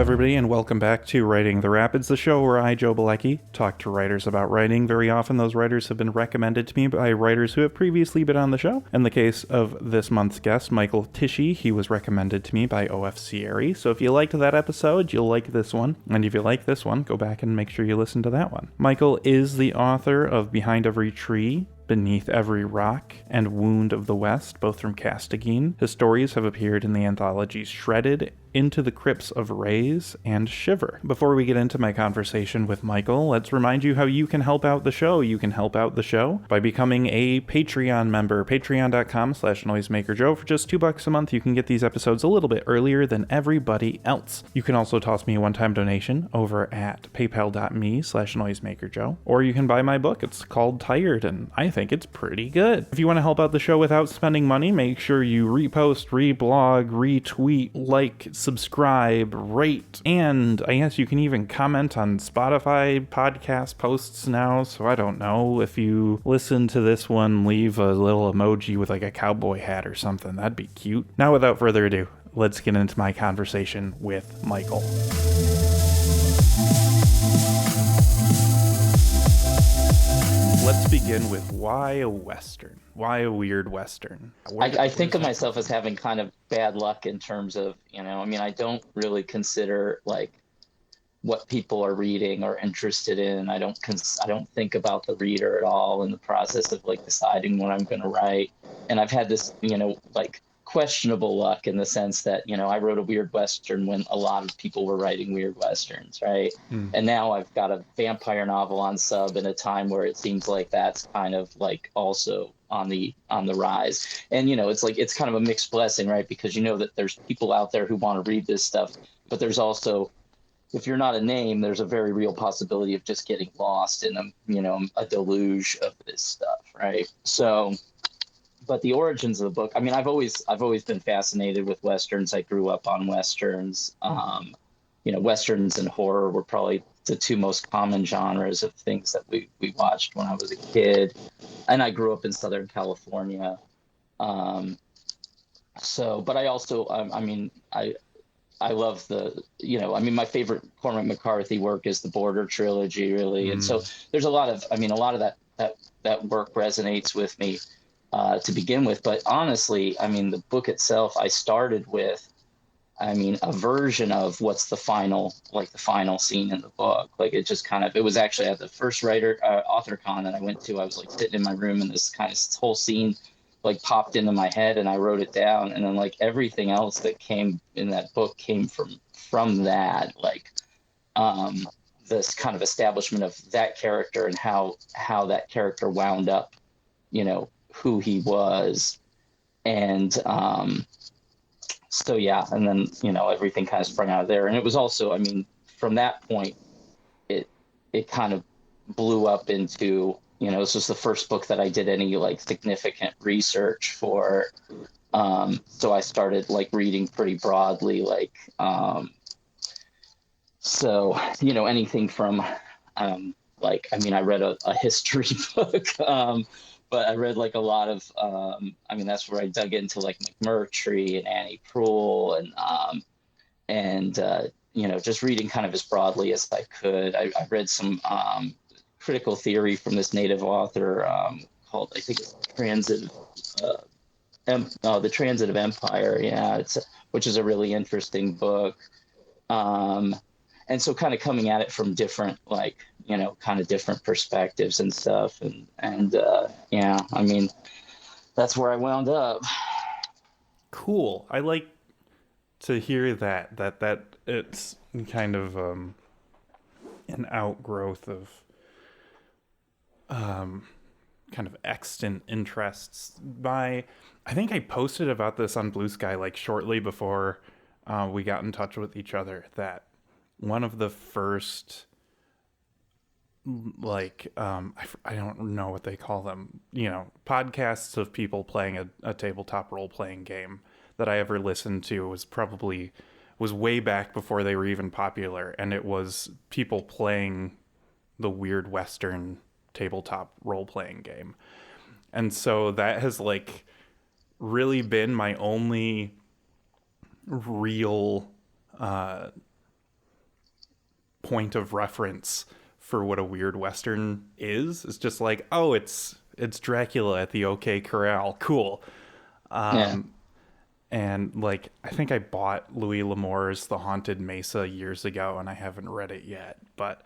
everybody, and welcome back to Writing the Rapids, the show where I, Joe Bielecki, talk to writers about writing. Very often, those writers have been recommended to me by writers who have previously been on the show. In the case of this month's guest, Michael Tichy, he was recommended to me by O.F. Sierra. So if you liked that episode, you'll like this one. And if you like this one, go back and make sure you listen to that one. Michael is the author of Behind Every Tree, Beneath Every Rock, and Wound of the West, both from Castigain. His stories have appeared in the anthologies Shredded, Into the Crypts of Rays, and Shiver. Before we get into my conversation with Michael, let's remind you how you can help out the show. You can help out the show by becoming a Patreon member. Patreon.com/NoisemakerJoe. For just $2 a month, you can get these episodes a little bit earlier than everybody else. You can also toss me a one-time donation over at paypal.me/NoisemakerJoe. Or you can buy my book. It's called Tired, and I think it's pretty good. If you want to help out the show without spending money, make sure you repost, reblog, retweet, like, subscribe, rate, and I guess you can even comment on Spotify podcast posts now. So I don't know, if you listen to this one, leave a little emoji with like a cowboy hat or something. That'd be cute. Now, without further ado, let's get into my conversation with Michael. Let's begin with why a Western? Why a weird Western? I think of myself as having kind of bad luck in terms of, I don't really consider like what people are reading or interested in. I don't think about the reader at all in the process of like deciding what I'm going to write. And I've had this, like questionable luck in the sense that, I wrote a weird Western when a lot of people were writing weird Westerns, right? And now I've got a vampire novel on sub in a time where it seems like that's kind of like also on the rise. And, it's kind of a mixed blessing, right? Because that there's people out there who want to read this stuff, but there's also, if you're not a name, there's a very real possibility of just getting lost in a deluge of this stuff, right? So, but the origins of the book, I've always been fascinated with Westerns. I grew up on Westerns. Westerns and horror were probably the two most common genres of things that we watched when I was a kid. And I grew up in Southern California. But I also, I love my favorite Cormac McCarthy work is the Border trilogy, really. And so there's a lot of that work resonates with me to begin with. But honestly, the book itself, I started with, a version of what's the final scene in the book. Like it just kind of, it was actually at the first author con that I went to, I was like sitting in my room and this whole scene like popped into my head and I wrote it down. And then like everything else that came in that book came from that, like this kind of establishment of that character and how that character wound up, who he was. And so yeah, and then everything kind of sprung out of there. And it was also, from that point it kind of blew up into, this was the first book that I did any like significant research for. So I started like reading pretty broadly, like so anything from I read a history book, but I read like a lot of, that's where I dug into like McMurtry and Annie Proulx and just reading kind of as broadly as I could. I read some critical theory from this native author called, I think it's The Transitive Empire. Yeah, which is a really interesting book. And so kind of coming at it from different, like, kind of different perspectives and stuff. And that's where I wound up. Cool. I like to hear that it's kind of an outgrowth of kind of extant interests. I think I posted about this on Blue Sky like shortly before we got in touch with each other, that one of the first like I don't know what they call them, podcasts of people playing a tabletop role-playing game that I ever listened to was way back before they were even popular, and it was people playing the weird Western tabletop role-playing game. And so that has like really been my only real point of reference for what a weird Western is. It's just like, oh, it's Dracula at the OK Corral. Cool. Yeah. And like, I think I bought Louis L'Amour's The Haunted Mesa years ago, and I haven't read it yet. But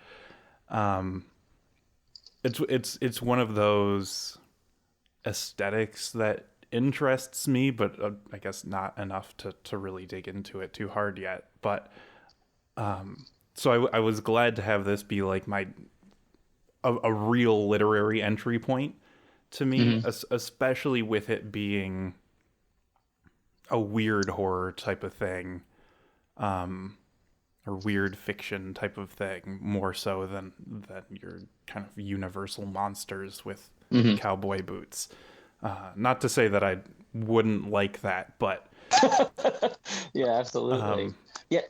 it's one of those aesthetics that interests me, but I guess not enough to really dig into it too hard yet. But so I was glad to have this be like a real literary entry point to me, especially with it being a weird horror type of thing, or weird fiction type of thing, more so than your kind of universal monsters with cowboy boots. Not to say that I wouldn't like that, but Yeah, absolutely. Yeah.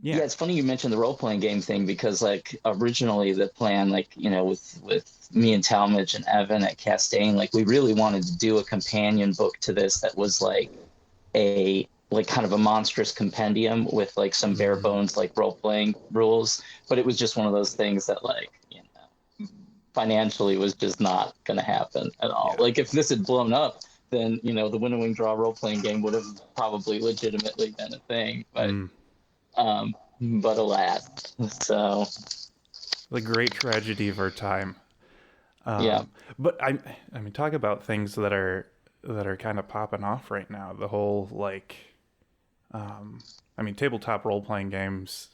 Yeah, it's funny you mentioned the role playing game thing, because like originally the plan, like, you know, with me and Talmadge and Evan at Castaigne, like we really wanted to do a companion book to this that was like a like kind of a monstrous compendium with like some bare bones like role playing rules, but it was just one of those things that, like, you know, financially was just not going to happen at all. Yeah. Like if this had blown up, then, you know, the Winnowing Draw role playing game would have probably legitimately been a thing, but alas. So the great tragedy of our time. yeah. But I mean, talk about things that are kind of popping off right now. The whole like, I mean, tabletop role playing games,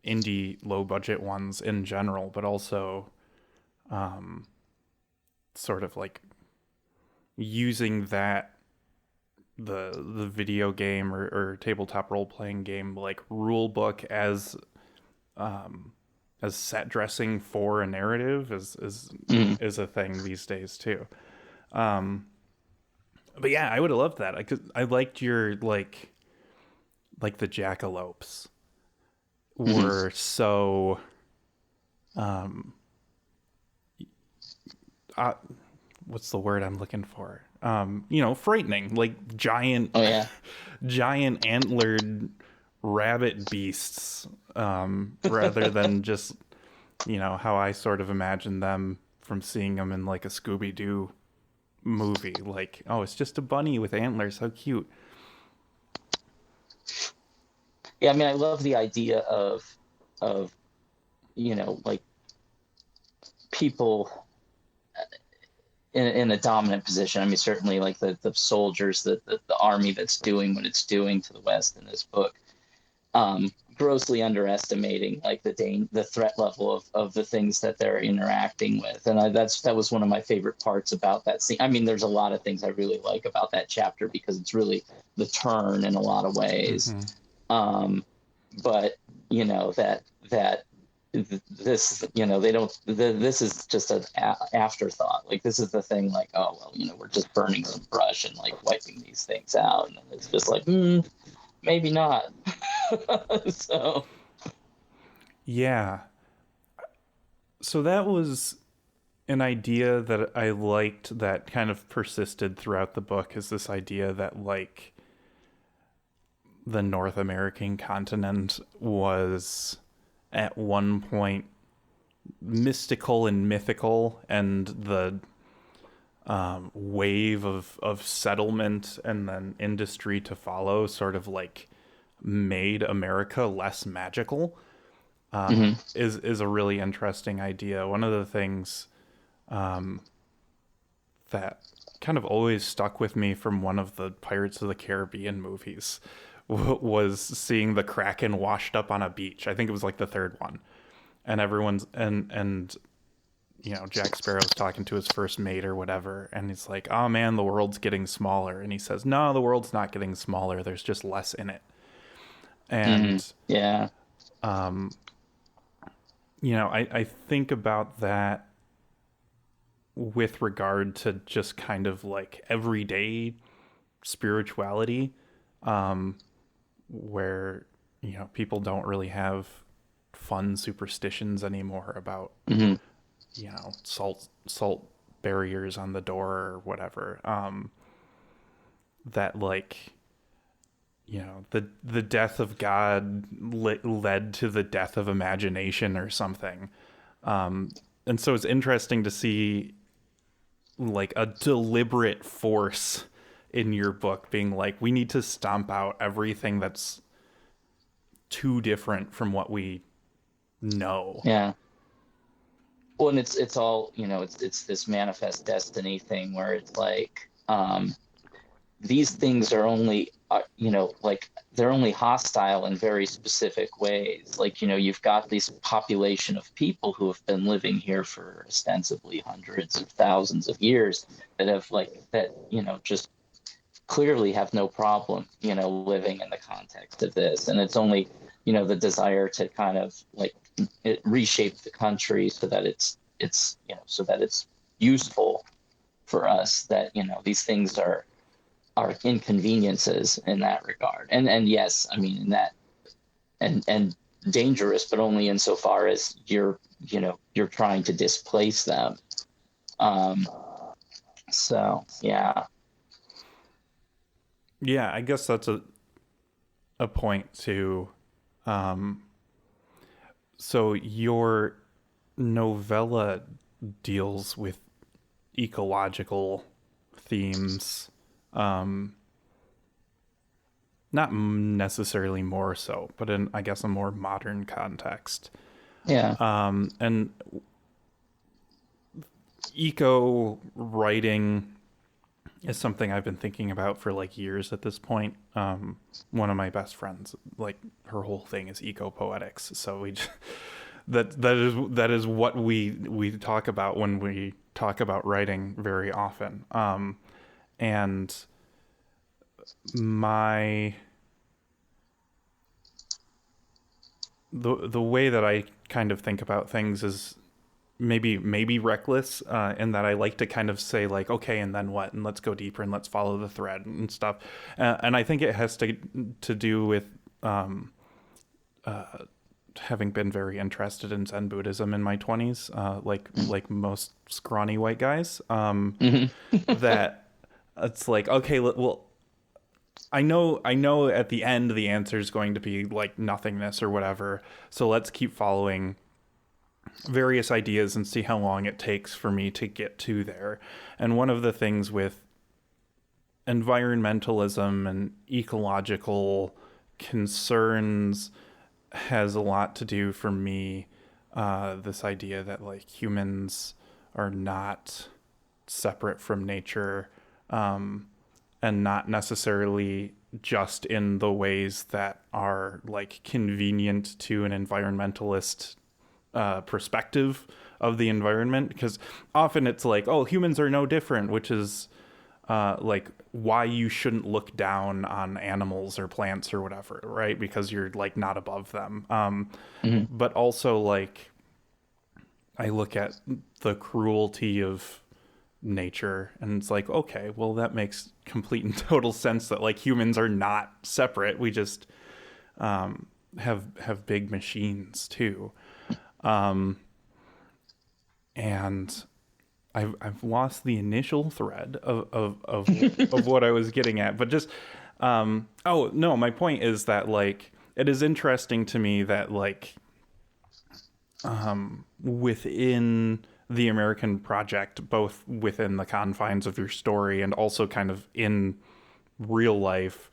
indie low budget ones in general, but also, sort of like using that the video game or tabletop role playing game like rule book as set dressing for a narrative is a thing these days too. But yeah, I would have loved that. I liked your like the jackalopes were so what's the word I'm looking for? You know, frightening, like giant, giant antlered rabbit beasts, rather than just, you know, how I sort of imagine them from seeing them in like a Scooby-Doo movie. Like, oh, it's just a bunny with antlers. How cute. Yeah, I mean, I love the idea of, you know, like people in a dominant position. I mean, certainly like the soldiers, the army that's doing what it's doing to the West in this book, grossly underestimating like the threat level of the things that they're interacting with. And that was one of my favorite parts about that scene. I mean, there's a lot of things I really like about that chapter because it's really the turn in a lot of ways. But you know, that this, you know, this is just an afterthought. Like, this is the thing, like, oh, well, you know, we're just burning some brush and like wiping these things out. And it's just like, maybe not. So. Yeah. So that was an idea that I liked that kind of persisted throughout the book, is this idea that like the North American continent was at one point mystical and mythical, and the wave of settlement and then industry to follow sort of like made America less magical, is a really interesting idea. One of the things that kind of always stuck with me from one of the Pirates of the Caribbean movies was seeing the Kraken washed up on a beach. I think it was like the third one. And everyone's, and you know, Jack Sparrow's talking to his first mate or whatever, and he's like, oh man, the world's getting smaller. And he says, no, the world's not getting smaller. There's just less in it. And, yeah. You know, I think about that with regard to just kind of like everyday spirituality, where, you know, people don't really have fun superstitions anymore about, you know, salt barriers on the door or whatever. That like the death of God led to the death of imagination or something. And so it's interesting to see like a deliberate force in your book being like, we need to stomp out everything that's too different from what we know. Yeah. Well, and it's all, it's this manifest destiny thing where it's like, these things are only, like they're only hostile in very specific ways. Like, you've got this population of people who have been living here for ostensibly hundreds of thousands of years that have just clearly have no problem, living in the context of this. And it's only, the desire to kind of like reshape the country so that so that it's useful for us, that, these things are inconveniences in that regard. And yes, I mean, in that, and dangerous, but only insofar as you're trying to displace them. So yeah. Yeah, I guess that's a point too. So your novella deals with ecological themes, not necessarily more so, but in, I guess, a more modern context. Yeah. And eco writing is something I've been thinking about for like years at this point. One of my best friends, like her whole thing is eco poetics. So we just, that is what we talk about when we talk about writing very often. And the way that I kind of think about things is maybe reckless, in that I like to kind of say like, okay, and then what, and let's go deeper and let's follow the thread and stuff. And I think it has to do with having been very interested in Zen Buddhism in my 20s, like most scrawny white guys, that it's like, okay, well, I know at the end the answer is going to be like nothingness or whatever, so let's keep following various ideas and see how long it takes for me to get to there. And one of the things with environmentalism and ecological concerns has a lot to do for me, this idea that like humans are not separate from nature, and not necessarily just in the ways that are like convenient to an environmentalist perspective of the environment, because often it's like, oh, humans are no different, which is like why you shouldn't look down on animals or plants or whatever, right? Because you're like not above them. But also like I look at the cruelty of nature and it's like, okay, well, that makes complete and total sense that like humans are not separate. We just have big machines too. And I've lost the initial thread of what I was getting at, but just oh no, my point is that like it is interesting to me that like within the American project, both within the confines of your story and also kind of in real life,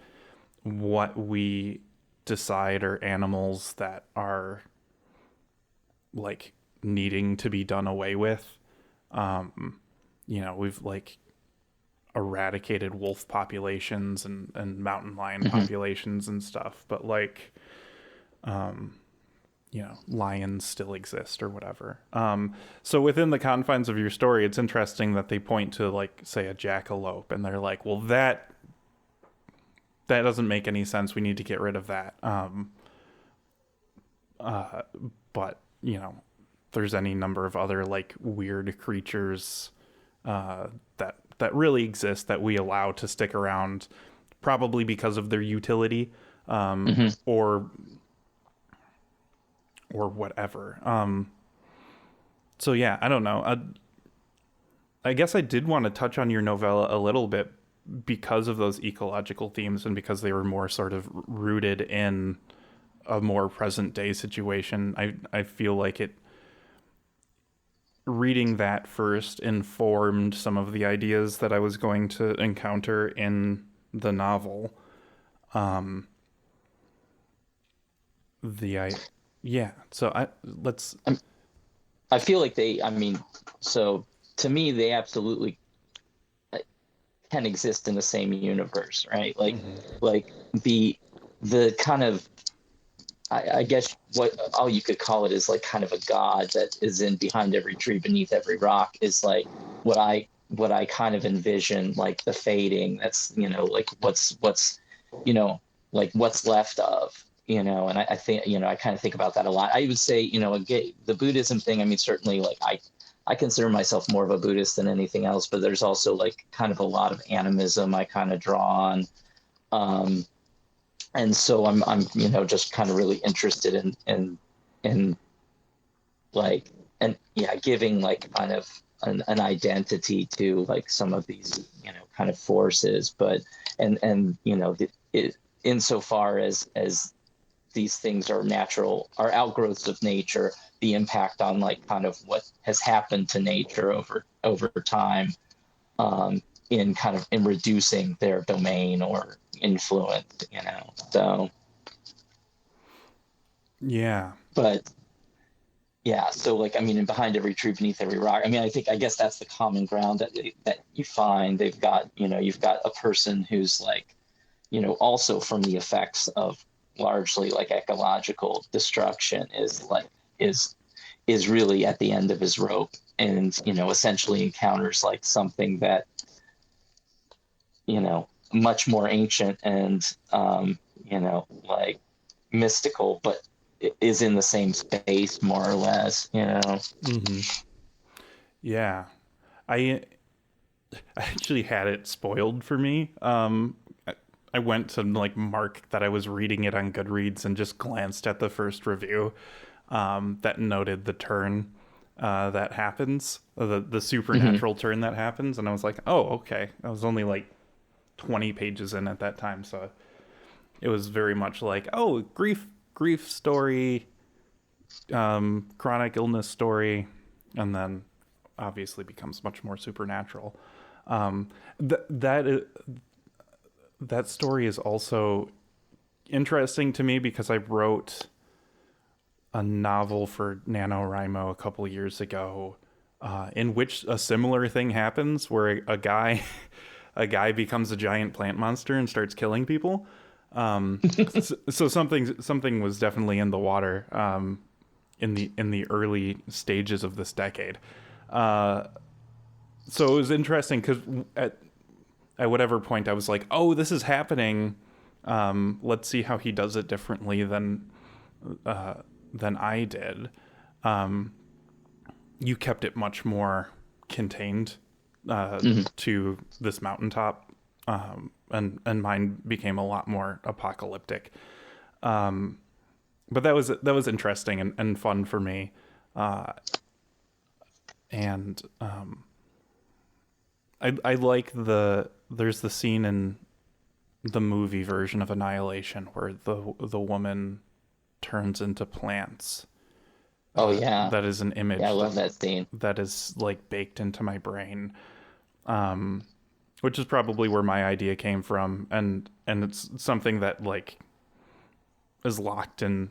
what we decide are animals that are like needing to be done away with. We've like eradicated wolf populations and mountain lion populations and stuff, but like lions still exist or whatever. So within the confines of your story, it's interesting that they point to like, say, a jackalope, and they're like, well, that doesn't make any sense. We need to get rid of that. But there's any number of other like weird creatures that really exist that we allow to stick around, probably because of their utility, or whatever. So yeah, I don't know. I guess I did want to touch on your novella a little bit because of those ecological themes and because they were more sort of rooted in a more present day situation, I feel like it reading that first informed some of the ideas that I was going to encounter in the novel. Yeah. So I feel like so to me, they absolutely can exist in the same universe, right? Like the kind of, I guess what all you could call it is like kind of a god that is in behind every tree, beneath every rock, is like what I kind of envision, like the fading. That's, like what's like what's left of, and I think, I kind of think about that a lot. I would say, again, the Buddhism thing, I mean, certainly, like I consider myself more of a Buddhist than anything else, but there's also like kind of a lot of animism I kind of draw on. And so I'm just kind of really interested in like, and yeah, giving like kind of an identity to like some of these, kind of forces, but and insofar as these things are outgrowths of nature, the impact on like kind of what has happened to nature over time, in reducing their domain or influence, so yeah. but yeah, so like, I mean, and behind every tree, beneath every rock, I mean, I guess that's the common ground that you find. They've got, you've got a person who's like, also from the effects of largely like ecological destruction, is really at the end of his rope, and essentially encounters like something that, much more ancient and like mystical, but is in the same space more or less. Mm-hmm. Yeah. I actually had it spoiled for me. I went to like mark that I was reading it on Goodreads and just glanced at the first review that noted the turn that happens, the supernatural turn that happens, and I was like, oh, okay. I was only like 20 pages in at that time, so it was very much like, oh, grief story, chronic illness story, and then obviously becomes much more supernatural. That story is also interesting to me because I wrote a novel for NaNoWriMo a couple years ago, in which a similar thing happens, where a guy becomes a giant plant monster and starts killing people. So something was definitely in the water in the early stages of this decade. So it was interesting because at whatever point I was like, oh, this is happening. Let's see how he does it differently than I did. You kept it much more contained to this mountaintop, and mine became a lot more apocalyptic. But that was interesting and fun for me. And I like there's the scene in the movie version of Annihilation where the woman turns into plants. Oh yeah, that is an image. Yeah, I love that scene. That is like baked into my brain, which is probably where my idea came from, and it's something that like is locked in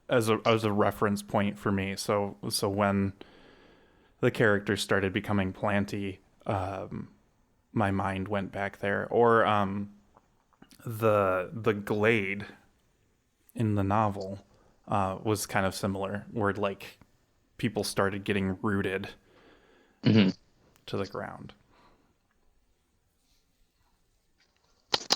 as a reference point for me. So when the character started becoming planty, my mind went back there. Or the glade in the novel was kind of similar, where like people started getting rooted to the ground.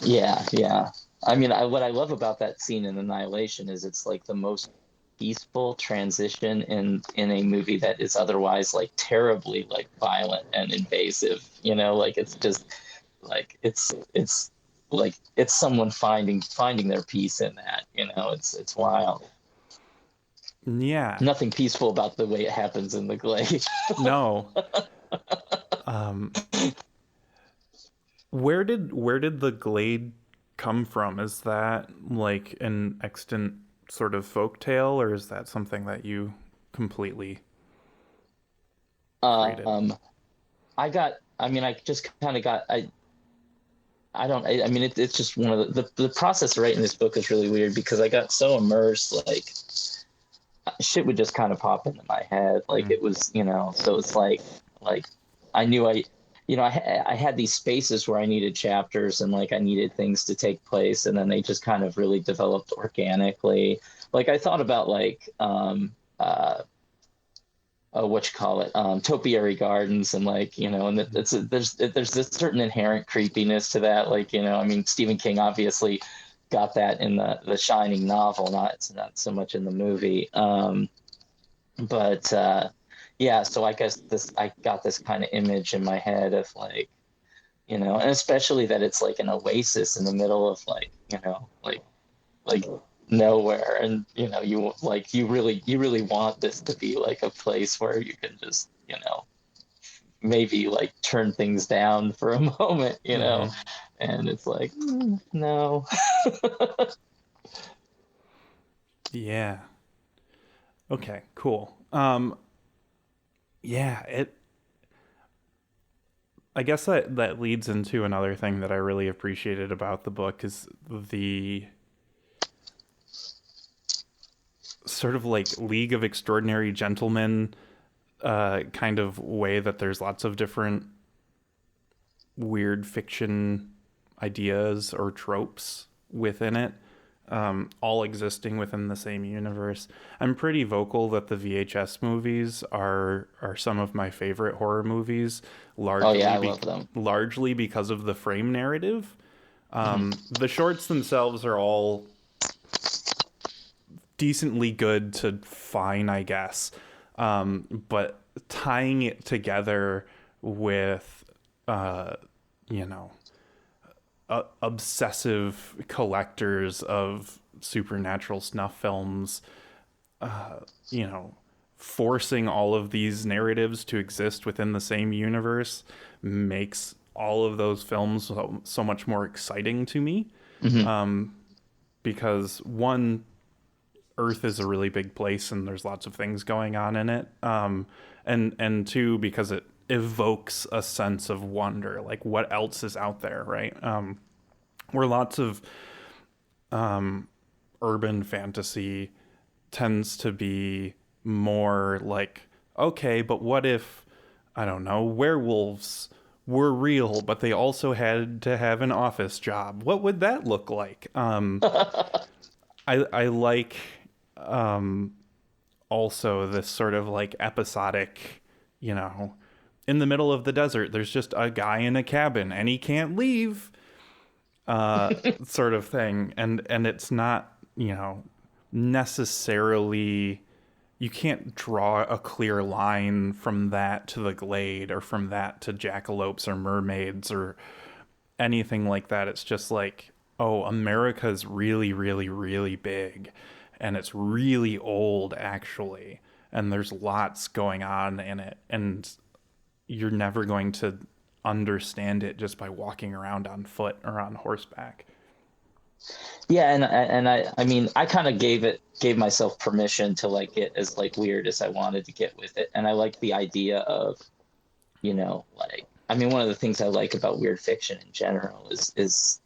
Yeah. I mean, what I love about that scene in Annihilation is it's like the most peaceful transition in a movie that is otherwise like terribly like violent and invasive. Like it's just like it's like it's someone finding their peace in that. It's wild. Yeah. Nothing peaceful about the way it happens in the glade. No. Where did the Glade come from? Is that like an extant sort of folk tale, or is that something that you completely created? Um, I got, I mean, I just kind of got, I don't, I mean, it's just one of the process of writing this book is really weird because I got so immersed, like shit would just kind of pop into my head. Like Mm. it was, so it's like I knew I had these spaces where I needed chapters and like I needed things to take place. And then they just kind of really developed organically. Like I thought about like, what you call it, topiary gardens, and like and there's this certain inherent creepiness to that. Like I mean, Stephen King obviously got that in the Shining novel, not so much in the movie. But yeah, so I guess I got this kind of image in my head of like and especially that it's like an oasis in the middle of like like nowhere, and you really want this to be like a place where you can just maybe like turn things down for a moment, Mm-hmm. and it's like no. Yeah. Okay. Cool. Yeah. I guess that leads into another thing that I really appreciated about the book is the sort of like League of Extraordinary Gentlemen kind of way that there's lots of different weird fiction ideas or tropes within it, all existing within the same universe. I'm pretty vocal that the VHS movies are some of my favorite horror movies, Oh yeah, largely I love them. largely because of the frame narrative. Hmm. The shorts themselves are all decently good to fine, I guess. But tying it together with, uh, you know, obsessive collectors of supernatural snuff films, you know, forcing all of these narratives to exist within the same universe makes all of those films so much more exciting to me. Hmm. Because one, Earth is a really big place and there's lots of things going on in it. And two, because it evokes a sense of wonder, like what else is out there, right? Where lots of urban fantasy tends to be more like, okay, but what if, I don't know, werewolves were real, but they also had to have an office job? What would that look like? I like also this sort of like episodic, you know, in the middle of the desert, there's just a guy in a cabin and he can't leave, sort of thing. And it's not, necessarily, you can't draw a clear line from that to the Glade or from that to jackalopes or mermaids or anything like that. It's just like, oh, America's really, really, really big and it's really old actually. And there's lots going on in it. And you're never going to understand it just by walking around on foot or on horseback. Yeah, and I mean I kind of gave myself permission to like get as like weird as I wanted to get with it, and I like the idea of like I mean one of the things I like about weird fiction in general is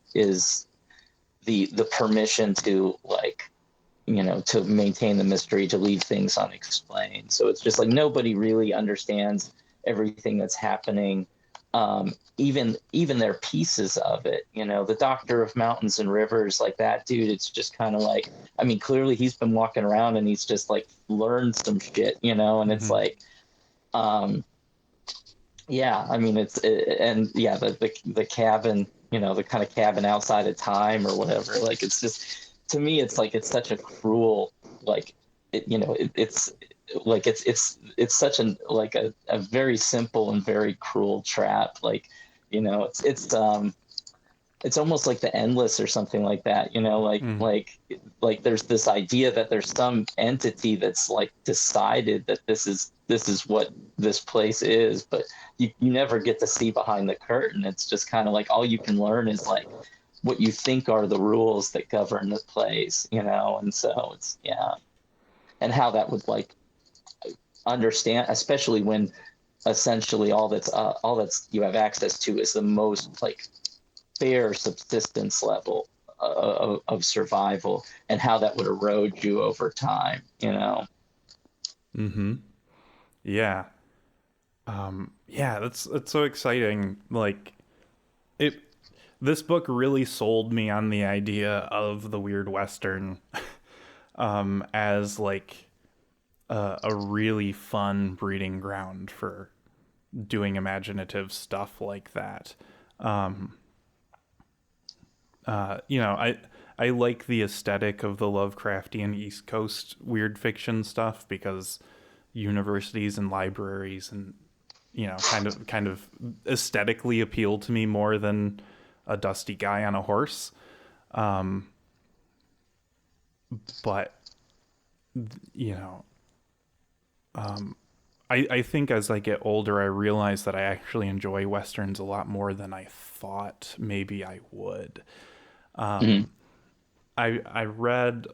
the permission to like to maintain the mystery, to leave things unexplained. So it's just like nobody really understands everything that's happening. Even their pieces of it, the Doctor of Mountains and Rivers, like that dude, it's just kind of like, I mean, clearly he's been walking around and he's just like learned some shit, and it's Mm-hmm. like, yeah, I mean, and yeah, the cabin, the kind of cabin outside of time or whatever. Like, it's just, to me, it's like, it's such a cruel, like, it's like, it's such like a very simple and very cruel trap. Like, it's almost like the endless or something like that, Mm-hmm. like there's this idea that there's some entity that's like decided that this is this is what this place is, but you never get to see behind the curtain. It's just kind of like all you can learn is like what you think are the rules that govern the place, and so it's, yeah. And how that would like understand, especially when essentially all that's you have access to is the most like bare subsistence level of survival, and how that would erode you over time. Mm-hmm. Yeah. Yeah, that's so exciting. Like it this book really sold me on the idea of the weird Western as like a really fun breeding ground for doing imaginative stuff like that. I like the aesthetic of the Lovecraftian East Coast weird fiction stuff because universities and libraries and kind of aesthetically appeal to me more than a dusty guy on a horse. But you know, I think as I get older, I realize that I actually enjoy westerns a lot more than I thought maybe I would. Mm-hmm. I read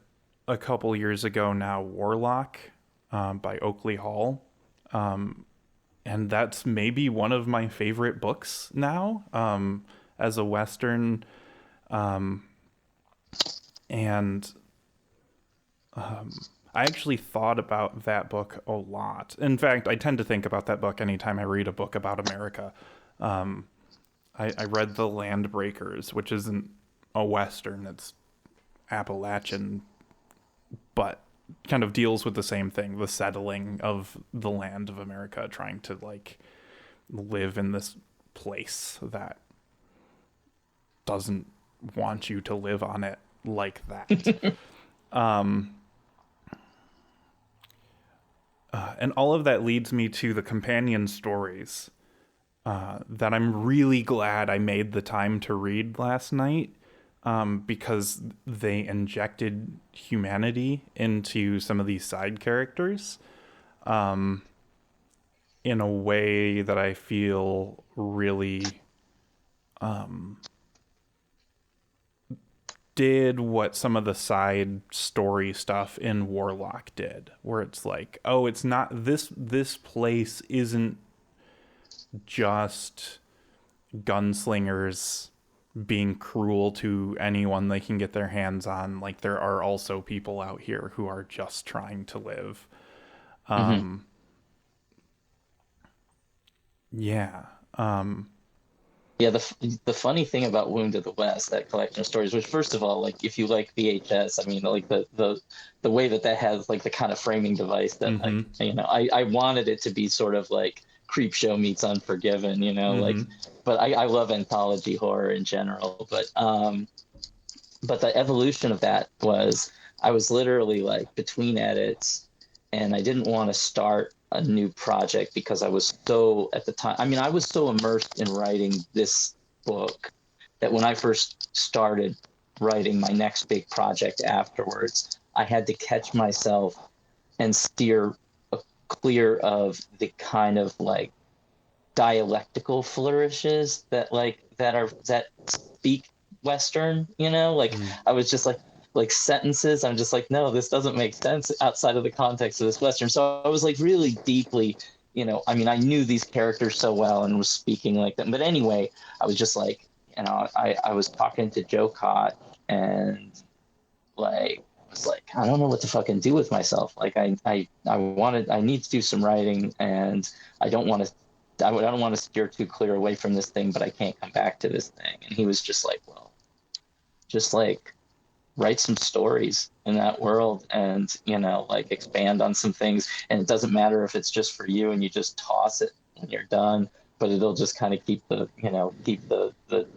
a couple years ago now Warlock by Oakley Hall, and that's maybe one of my favorite books now as a western, and I actually thought about that book a lot. In fact, I tend to think about that book anytime I read a book about America. I read The Landbreakers, which isn't a western; it's Appalachian, but kind of deals with the same thing: the settling of the land of America, trying to like live in this place that doesn't want you to live on it like that. And all of that leads me to the companion stories that I'm really glad I made the time to read last night, because they injected humanity into some of these side characters in a way that I feel really did what some of the side story stuff in Warlock did, where it's like, oh, it's not this place isn't just gunslingers being cruel to anyone they can get their hands on. Like there are also people out here who are just trying to live. Mm-hmm. Yeah. Yeah, the funny thing about Wound of the West, that collection of stories, which first of all, like if you like VHS, I mean, like the way that has like the kind of framing device that like Mm-hmm. I wanted it to be sort of like Creepshow meets Unforgiven, like, Mm-hmm. but I love anthology horror in general, but the evolution of that was I was literally like between edits, and I didn't want to start a new project because I was so at the time. I mean, I was so immersed in writing this book that when I first started writing my next big project afterwards, I had to catch myself and steer clear of the kind of like dialectical flourishes that speak Western, like Mm-hmm. I was just like sentences. I'm just like, no, this doesn't make sense outside of the context of this Western. So I was like really deeply, I mean, I knew these characters so well and was speaking like them. But anyway, I was just like, I was talking to Joe Cott and like was like, I don't know what to fucking do with myself. Like I need to do some writing, and I don't want to I don't want to steer too clear away from this thing, but I can't come back to this thing. And he was just like, well, just like write some stories in that world and, like expand on some things. And it doesn't matter if it's just for you and you just toss it when you're done, but it'll just kind of keep the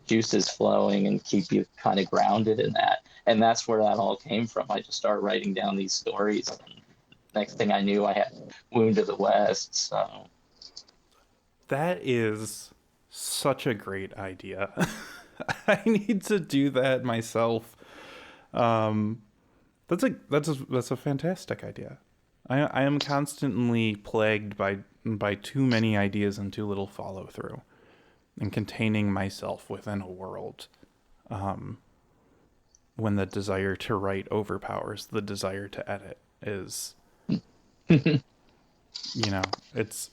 juices flowing and keep you kind of grounded in that. And that's where that all came from. I just started writing down these stories. And next thing I knew, I had Wound of the West. So That is such a great idea. I need to do that myself. Um, that's a fantastic idea. I am constantly plagued by too many ideas and too little follow through, and containing myself within a world. When the desire to write overpowers the desire to edit is, you know, it's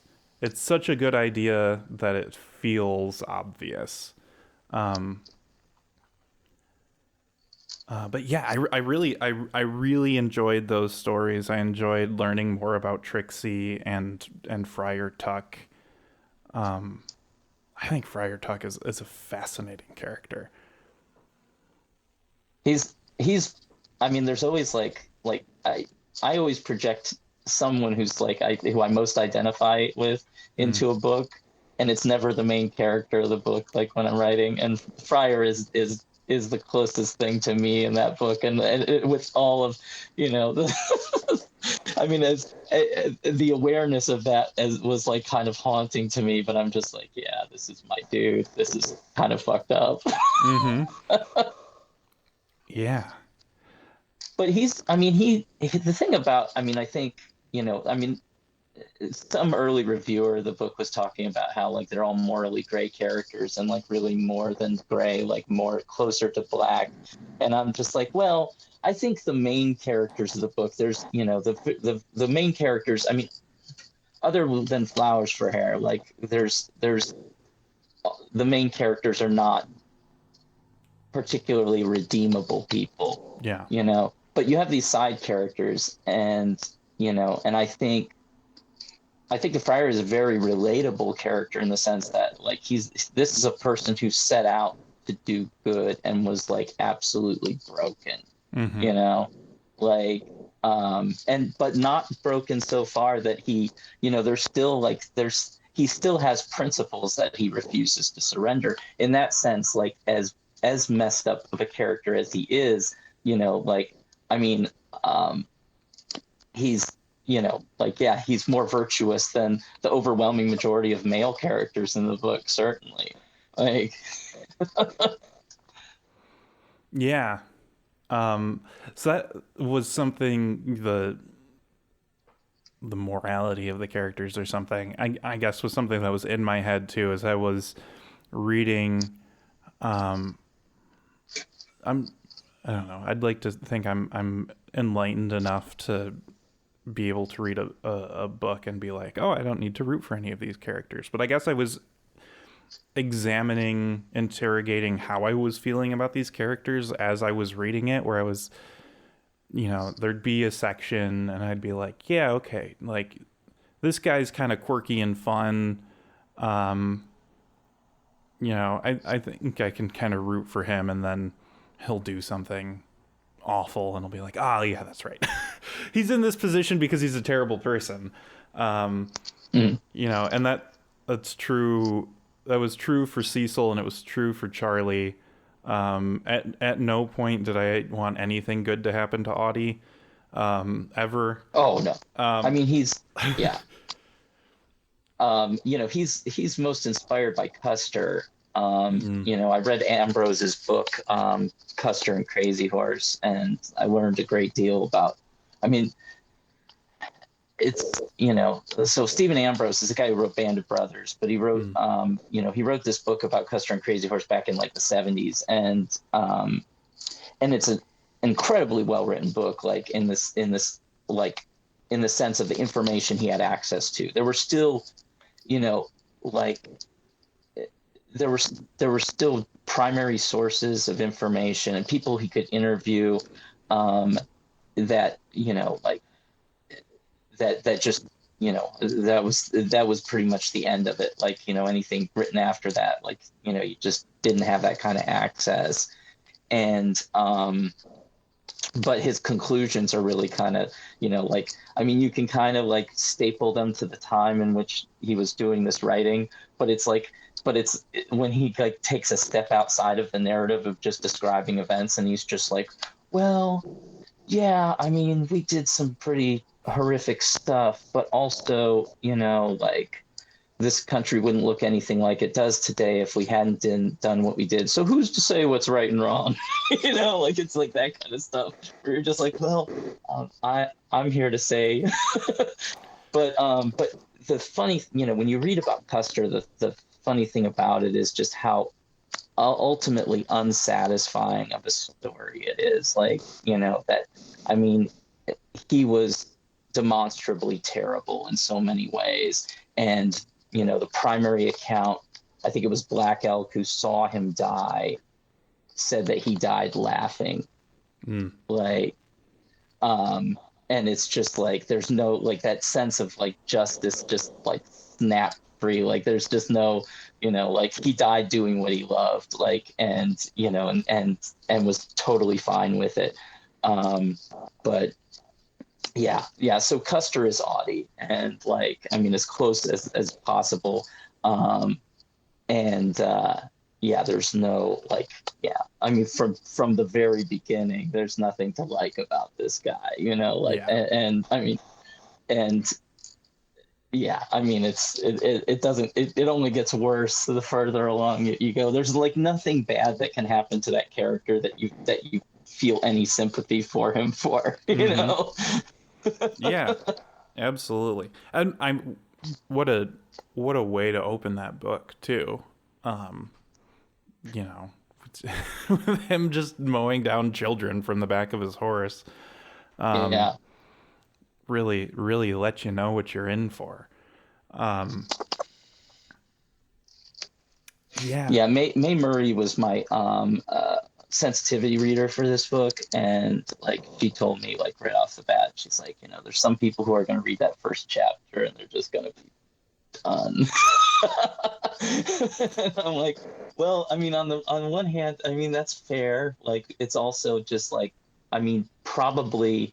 such a good idea that it feels obvious. Um, but yeah, I really enjoyed those stories. I enjoyed learning more about Trixie and Friar Tuck. I think Friar Tuck is a fascinating character. He's I mean, there's always like I always project someone who's like who I most identify with Mm. into a book, and it's never the main character of the book, like when I'm writing. And Fryer is the closest thing to me in that book, and with all of, the I mean, as the awareness of that as was like kind of haunting to me, but I'm just like, yeah, this is my dude. This is kind of fucked up. Mm-hmm. Yeah. But I mean, the thing about, I mean, I think, I mean, some early reviewer of the book was talking about how like they're all morally gray characters, and like really more than gray, like more closer to black. And I'm just like, well, I think the main characters of the book, there's, the main characters, I mean, other than Flowers for Hair, like there's the main characters are not particularly redeemable people, Yeah. but you have these side characters, and and I think the Friar is a very relatable character in the sense that like this is a person who set out to do good and was like absolutely broken, Mm-hmm. you know, like and but not broken so far that there's still like he still has principles that he refuses to surrender. In that sense, like as messed up of a character as he is, like I mean, he's like, yeah, he's more virtuous than the overwhelming majority of male characters in the book, certainly. Like, Yeah. So that was something, the morality of the characters or something, I guess was something that was in my head too as I was reading. um I'm I don't know, I'd like to think I'm enlightened enough to be able to read a book and be like, oh, I don't need to root for any of these characters. But I guess I was examining, interrogating how I was feeling about these characters as I was reading it, where I was, there'd be a section and I'd be like, yeah, okay, like this guy's kind of quirky and fun. Um, I think I can kind of root for him, and then he'll do something awful and I'll be like, oh, yeah, that's right. He's in this position because he's a terrible person. Um, and that's true. That was true for Cecil, and it was true for Charlie. At no point did I want anything good to happen to Audie, ever. oh no, I Um, mean, yeah, he's most inspired by Custer. mm, I read Ambrose's book, Custer and Crazy Horse, and I learned a great deal about, I mean, it's so Stephen Ambrose is the guy who wrote Band of Brothers, but he wrote mm, he wrote this book about Custer and Crazy Horse back in like the 70s, and it's an incredibly well written book, like like in the sense of the information he had access to. There were still, like there were still primary sources of information and people he could interview, that like that just that was pretty much the end of it. Like, anything written after that, like, you just didn't have that kind of access. And but his conclusions are really kind of, like, I mean, you can kind of like staple them to the time in which he was doing this writing, but it's like, when he like takes a step outside of the narrative of just describing events, and he's just like, well, yeah, I mean, we did some pretty horrific stuff, but also, like, this country wouldn't look anything like it does today if we hadn't done what we did. So who's to say what's right and wrong? Like it's like that kind of stuff where you're just like, well, I'm here to say, but the funny, when you read about Custer, the funny thing about it is just how ultimately unsatisfying of a story it is. Like, that, I mean, he was demonstrably terrible in so many ways. And, the primary account, I think it was Black Elk who saw him die, said that he died laughing. Like, and it's just like, there's no, like that sense of like justice, just like snap free. Like there's just no, like he died doing what he loved, like, and, and was totally fine with it. But yeah. So Custer is Audie, and like, I mean, as close as possible. And there's no like, I mean, from the very beginning, there's nothing to like about this guy, like, and I mean, and I mean, it doesn't, it only gets worse the further along you go. There's like nothing bad that can happen to that character that you feel any sympathy for him for, Yeah, absolutely. And I'm what a way to open that book too. With him just mowing down children from the back of his horse. Really, really let you know what you're in for. Mae Murray was my sensitivity reader for this book, and like she told me like right off the bat, she's like, there's some people who are going to read that first chapter and they're just going to be done. I'm like, well, I mean, on one hand, I mean, that's fair. Like, it's also just like, I mean, probably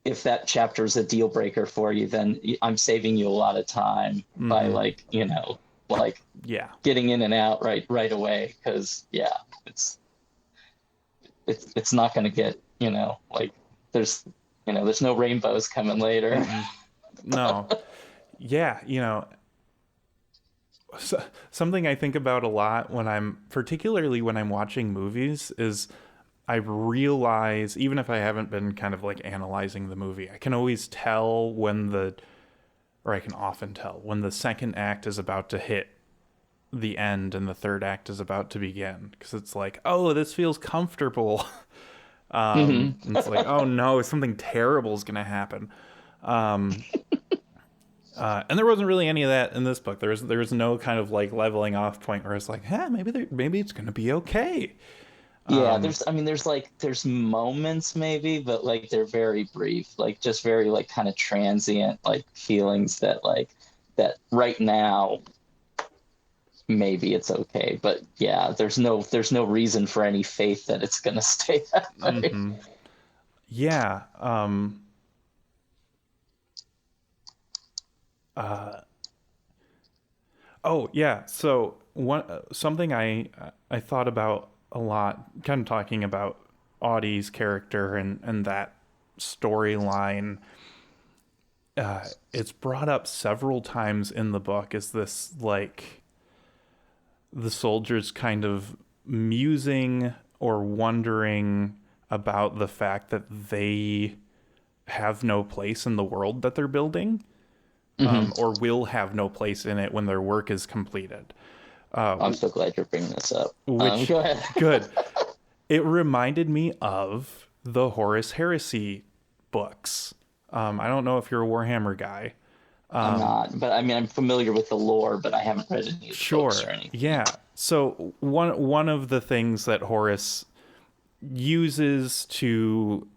if that chapter is a deal breaker for you, then I'm saving you a lot of time by like, like getting in and out right away. Cause it's not going to get, like there's no rainbows coming later. No. Yeah. Something I think about a lot particularly when I'm watching movies is I realize, even if I haven't been kind of like analyzing the movie, I can always tell I can often tell when the second act is about to hit the end and the third act is about to begin. Because it's like, oh, this feels comfortable. And it's like, oh no, something terrible is going to happen. And there wasn't really any of that in this book. There was no kind of like leveling off point where it's like, maybe it's going to be okay. There's moments maybe, but like they're very brief, like just very like kind of transient, like feelings that like that right now maybe it's okay, but there's no reason for any faith that it's gonna stay that way. Yeah. Oh yeah. So something I thought about a lot, kind of talking about Audie's character and that storyline. It's brought up several times in the book. Is this like the soldiers kind of musing or wondering about the fact that they have no place in the world that they're building, or will have no place in it when their work is completed. I'm so glad you're bringing this up. Which, go ahead. Good. It reminded me of the Horus Heresy books. I don't know if you're a Warhammer guy. I'm not, but I mean, I'm familiar with the lore, but I haven't read any of the books or anything. Yeah. So one of the things that Horus uses to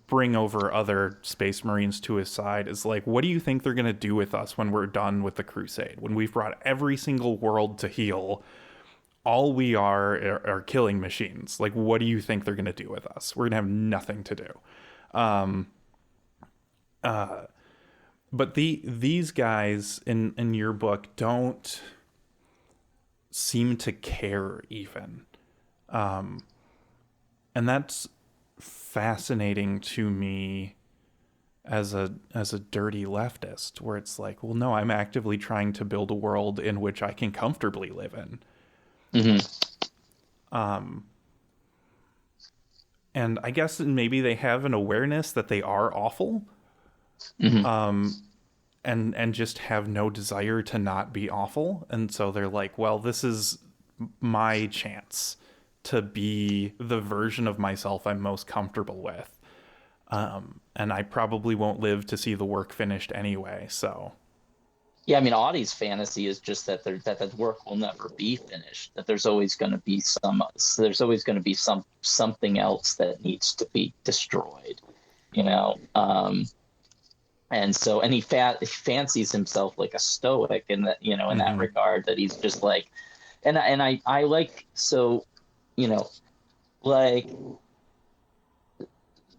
bring over other space marines to his side is like, what do you think they're going to do with us when we're done with the crusade? When we've brought every single world to heal, all we are killing machines. Like, what do you think they're going to do with us? We're going to have nothing to do. But these guys in your book don't seem to care even. And that's fascinating to me as a dirty leftist, where it's like, well, no, I'm actively trying to build a world in which I can comfortably live in. And I guess maybe they have an awareness that they are awful, and just have no desire to not be awful. And so they're like, well, this is my chance to be the version of myself I'm most comfortable with. And I probably won't live to see the work finished anyway, so... Yeah, I mean, Audie's fantasy is just that the work will never be finished. That there's always going to be something else that needs to be destroyed, you know. And he fancies himself like a stoic in that, you know, in that regard, that he's just like, and I like, so, you know, like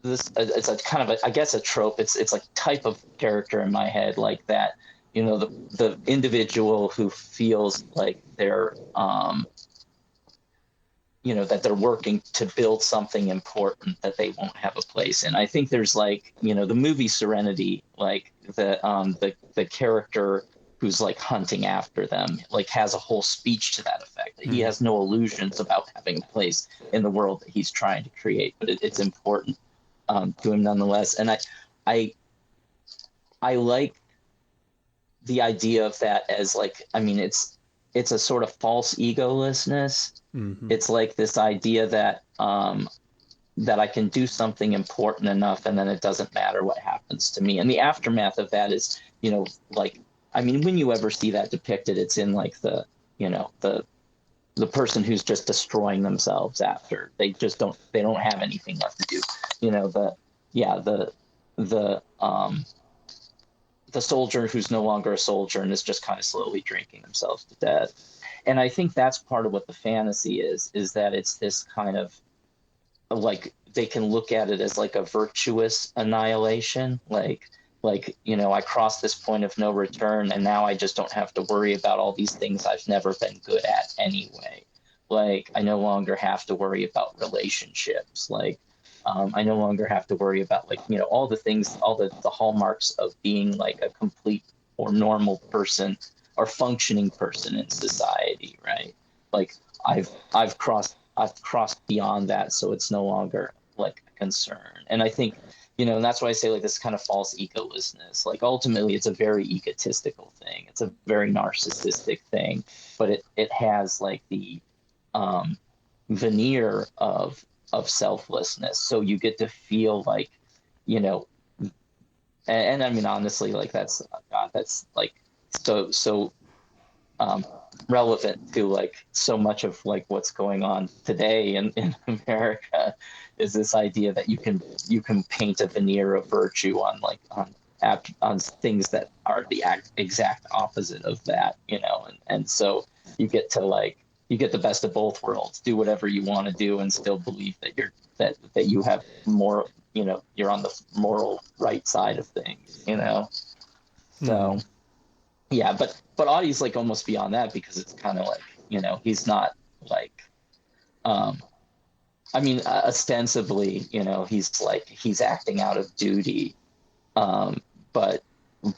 this, it's a kind of I guess a trope. It's like type of character in my head, like that. You know, the individual who feels like they're, you know, that they're working to build something important that they won't have a place in. I think there's like, you know, the movie Serenity, like the character who's like hunting after them, like has a whole speech to that effect. He has no illusions about having a place in the world that he's trying to create, but it's important to him nonetheless. And I like the idea of that as like, I mean, it's a sort of false egolessness. It's like this idea that that I can do something important enough, and then it doesn't matter what happens to me. And the aftermath of that is, you know, like, I mean, when you ever see that depicted, it's in like the, you know, the person who's just destroying themselves after they don't have anything left to do. You know, the soldier who's no longer a soldier and is just kind of slowly drinking themselves to death. And I think that's part of what the fantasy is that it's this kind of, like, they can look at it as like a virtuous annihilation. Like, you know, I crossed this point of no return, and now I just don't have to worry about all these things I've never been good at anyway. Like, I no longer have to worry about relationships. Like, I no longer have to worry about, like, you know, all the things, all the hallmarks of being like a complete or normal person or functioning person in society, right? Like, I've crossed beyond that, so it's no longer like a concern. And I think, you know, and that's why I say like this kind of false egolessness. Like, ultimately, it's a very egotistical thing. It's a very narcissistic thing, but it has like the veneer of selflessness. So you get to feel like, you know, and I mean, honestly, like that's like so relevant to like so much of like what's going on today in America, is this idea that you can paint a veneer of virtue on like on things that are the exact opposite of that, you know, and so you get the best of both worlds, do whatever you want to do and still believe that you have more, you know, you're on the moral right side of things, you know. So yeah, but Audie's like almost beyond that, because it's kind of like, you know, he's not like, I mean, ostensibly, you know, he's acting out of duty, but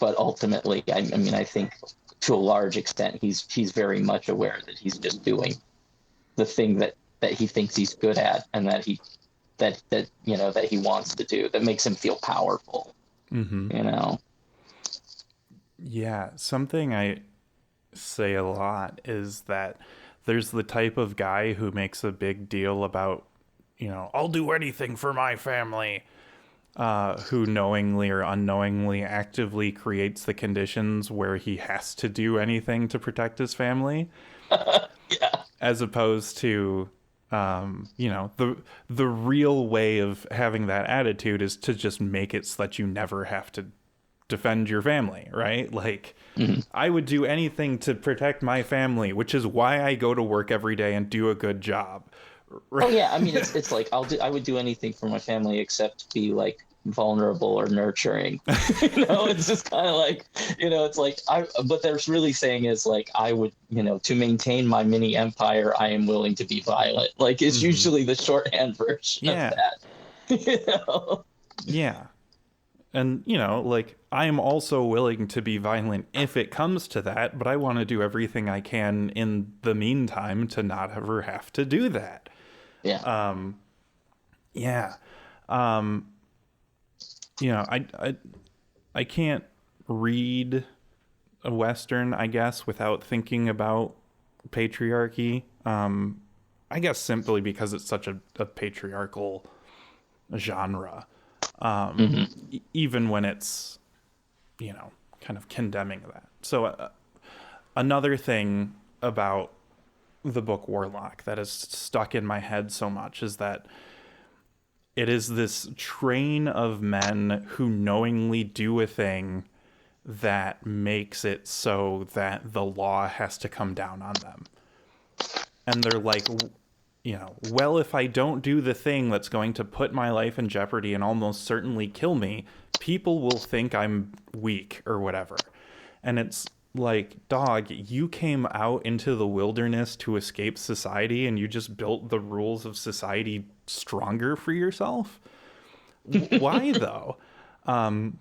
ultimately, I mean, I think to a large extent, he's very much aware that he's just doing the thing that he thinks he's good at, and that he wants to do, that makes him feel powerful, you know? Yeah, something I say a lot is that there's the type of guy who makes a big deal about, you know, I'll do anything for my family, who knowingly or unknowingly actively creates the conditions where he has to do anything to protect his family. Yeah. As opposed to, you know, the real way of having that attitude is to just make it so that you never have to defend your family, right? Like, I would do anything to protect my family, which is why I go to work every day and do a good job. Right? Oh yeah, I mean, it's like I would do anything for my family except be like vulnerable or nurturing. You know, it's just kind of like, you know, it's like what they're really saying is like, I would, you know, to maintain my mini empire, I am willing to be violent. Like, it's usually the shorthand version of that. You know? Yeah. And, you know, like, I am also willing to be violent if it comes to that, but I want to do everything I can in the meantime to not ever have to do that. Yeah. Yeah. You know, I can't read a Western, I guess, without thinking about patriarchy. I guess simply because it's such a patriarchal genre. Even when it's, you know, kind of condemning that. So another thing about the book Warlock that has stuck in my head so much is that it is this train of men who knowingly do a thing that makes it so that the law has to come down on them. And they're like, you know, well, if I don't do the thing that's going to put my life in jeopardy and almost certainly kill me, people will think I'm weak or whatever. And it's like, dog, you came out into the wilderness to escape society and you just built the rules of society stronger for yourself? Why, though? And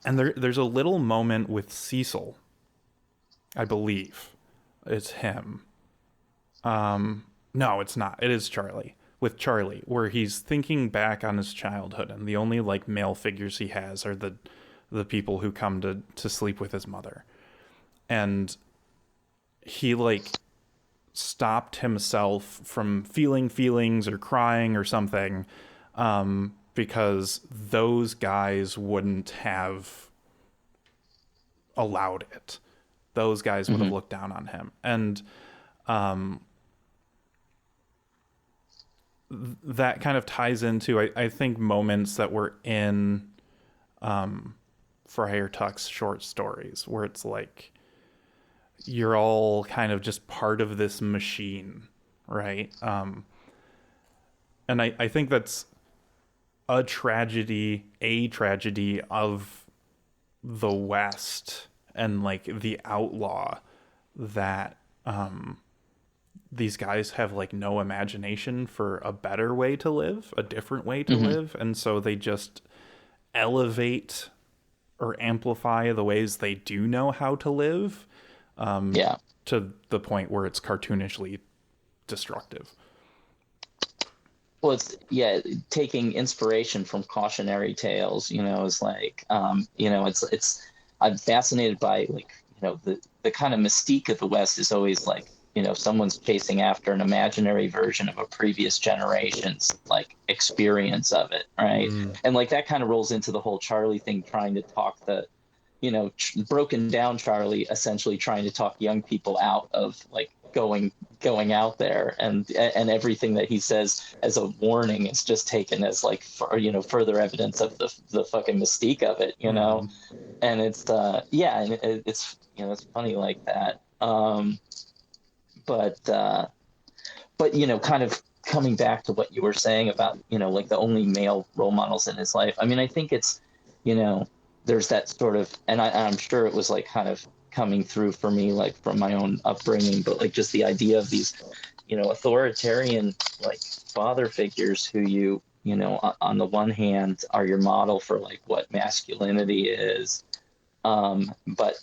there's a little moment with Cecil, I believe. It's him. No, it's not. It is Charlie. With Charlie, where he's thinking back on his childhood, and the only like male figures he has are the people who come to sleep with his mother. And he like stopped himself from feeling feelings or crying or something, because those guys wouldn't have allowed it. Those guys would have looked down on him. And that kind of ties into, I think, moments that were in Friar Tuck's short stories, where it's like, you're all kind of just part of this machine, right? And I think that's a tragedy of the West and like the outlaw, that these guys have like no imagination for a better way to live, a different way to live, and so they just elevate or amplify the ways they do know how to live, to the point where it's cartoonishly destructive. Well, it's taking inspiration from cautionary tales, you know, is like, you know, it's I'm fascinated by, like, you know, the kind of mystique of the West is always like, you know, someone's chasing after an imaginary version of a previous generation's like experience of it, right? And like that kind of rolls into the whole Charlie thing, trying to talk the, you know, broken down Charlie, essentially trying to talk young people out of like going out there, and everything that he says as a warning is just taken as like, you know, further evidence of the fucking mystique of it, you know. And it's and it's, you know, it's funny like that. But you know, kind of coming back to what you were saying about, you know, like the only male role models in his life, I mean, I think it's, you know, there's that sort of, and I'm sure it was like kind of coming through for me, like from my own upbringing, but like just the idea of these, you know, authoritarian like father figures who you know, on the one hand are your model for like what masculinity is, but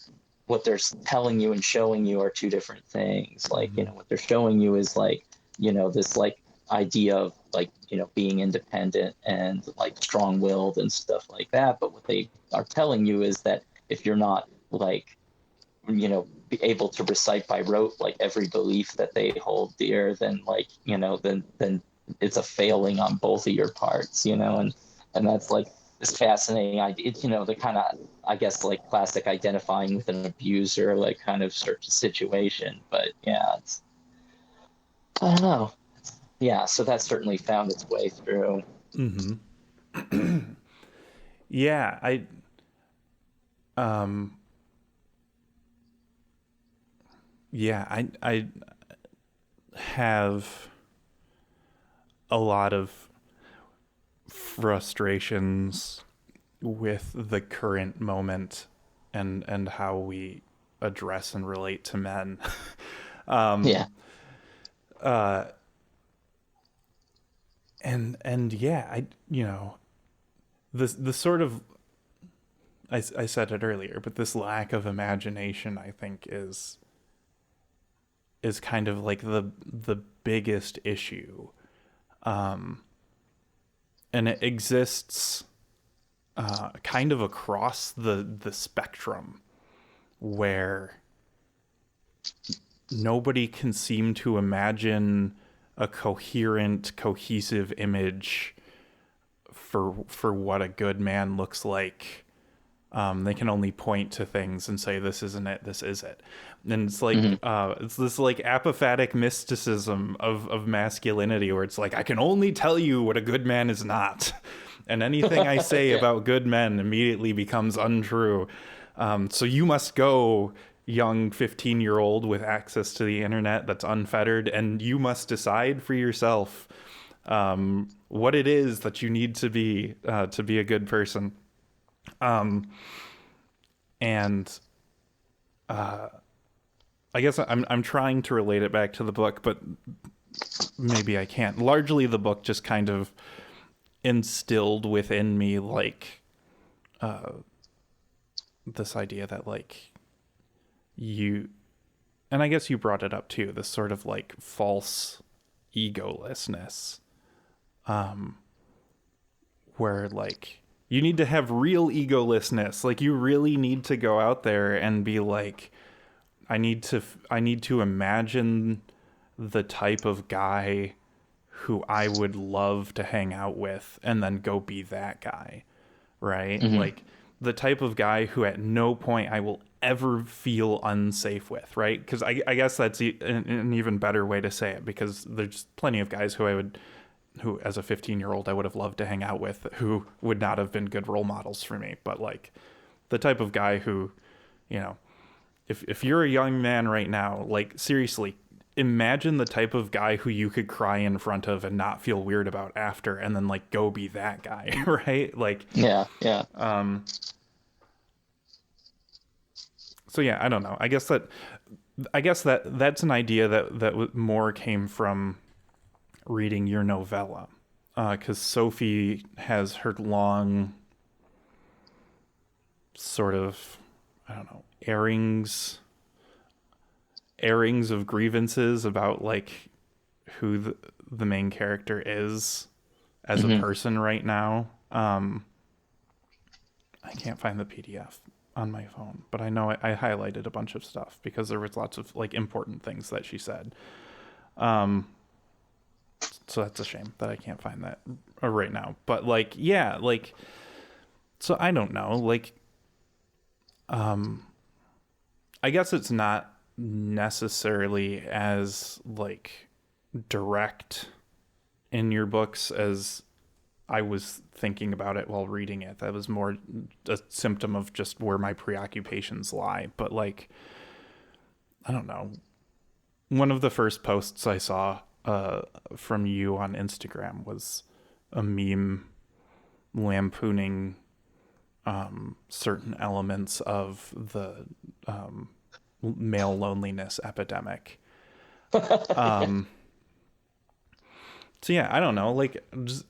what they're telling you and showing you are two different things. Like, you know, what they're showing you is like, you know, this like idea of like, you know, being independent and like strong-willed and stuff like that. But what they are telling you is that if you're not like, you know, be able to recite by rote like every belief that they hold dear, then like, you know, then it's a failing on both of your parts, you know. And that's like this fascinating idea. It's, you know, the kind of, I guess, like classic identifying with an abuser, like kind of situation. But yeah, it's, I don't know. Yeah, so that certainly found its way through. Yeah, um I have a lot of frustrations with the current moment and how we address and relate to men. Yeah. And yeah, I, you know, the sort of I said it earlier, but this lack of imagination, I think, is kind of like the biggest issue, and it exists kind of across the spectrum, where nobody can seem to imagine a coherent, cohesive image for what a good man looks like. They can only point to things and say, "This isn't it. This is it." And it's like it's this like apophatic mysticism of masculinity, where it's like, I can only tell you what a good man is not, and anything I say about good men immediately becomes untrue. So you must go, young 15-year-old with access to the internet that's unfettered, and you must decide for yourself what it is that you need to be a good person. And I guess I'm trying to relate it back to the book, but maybe I can't. Largely, the book just kind of instilled within me like this idea that like you, and I guess you brought it up too, this sort of like false egolessness, where like you need to have real egolessness. Like you really need to go out there and be like, I need to imagine the type of guy who I would love to hang out with, and then go be that guy, right? Like the type of guy who at no point I will ever feel unsafe with, right? Because I guess that's an even better way to say it, because there's plenty of guys who as a 15-year-old I would have loved to hang out with, who would not have been good role models for me. But like the type of guy who, you know, if you're a young man right now, like seriously, imagine the type of guy who you could cry in front of and not feel weird about after, and then like go be that guy, right? Like Yeah. So yeah, I don't know. I guess that's an idea that more came from reading your novella, because Sophie has her long sort of, I don't know, airings of grievances about like who the main character is as a person right now. I can't find the PDF on my phone, but I know I highlighted a bunch of stuff because there was lots of like important things that she said. So that's a shame that I can't find that right now. But like, yeah, like, so I don't know, like, I guess it's not necessarily as like direct in your books as I was thinking about it while reading it. That was more a symptom of just where my preoccupations lie. But like, I don't know. One of the first posts I saw from you on Instagram was a meme lampooning certain elements of the male loneliness epidemic. So yeah, I don't know, like, just,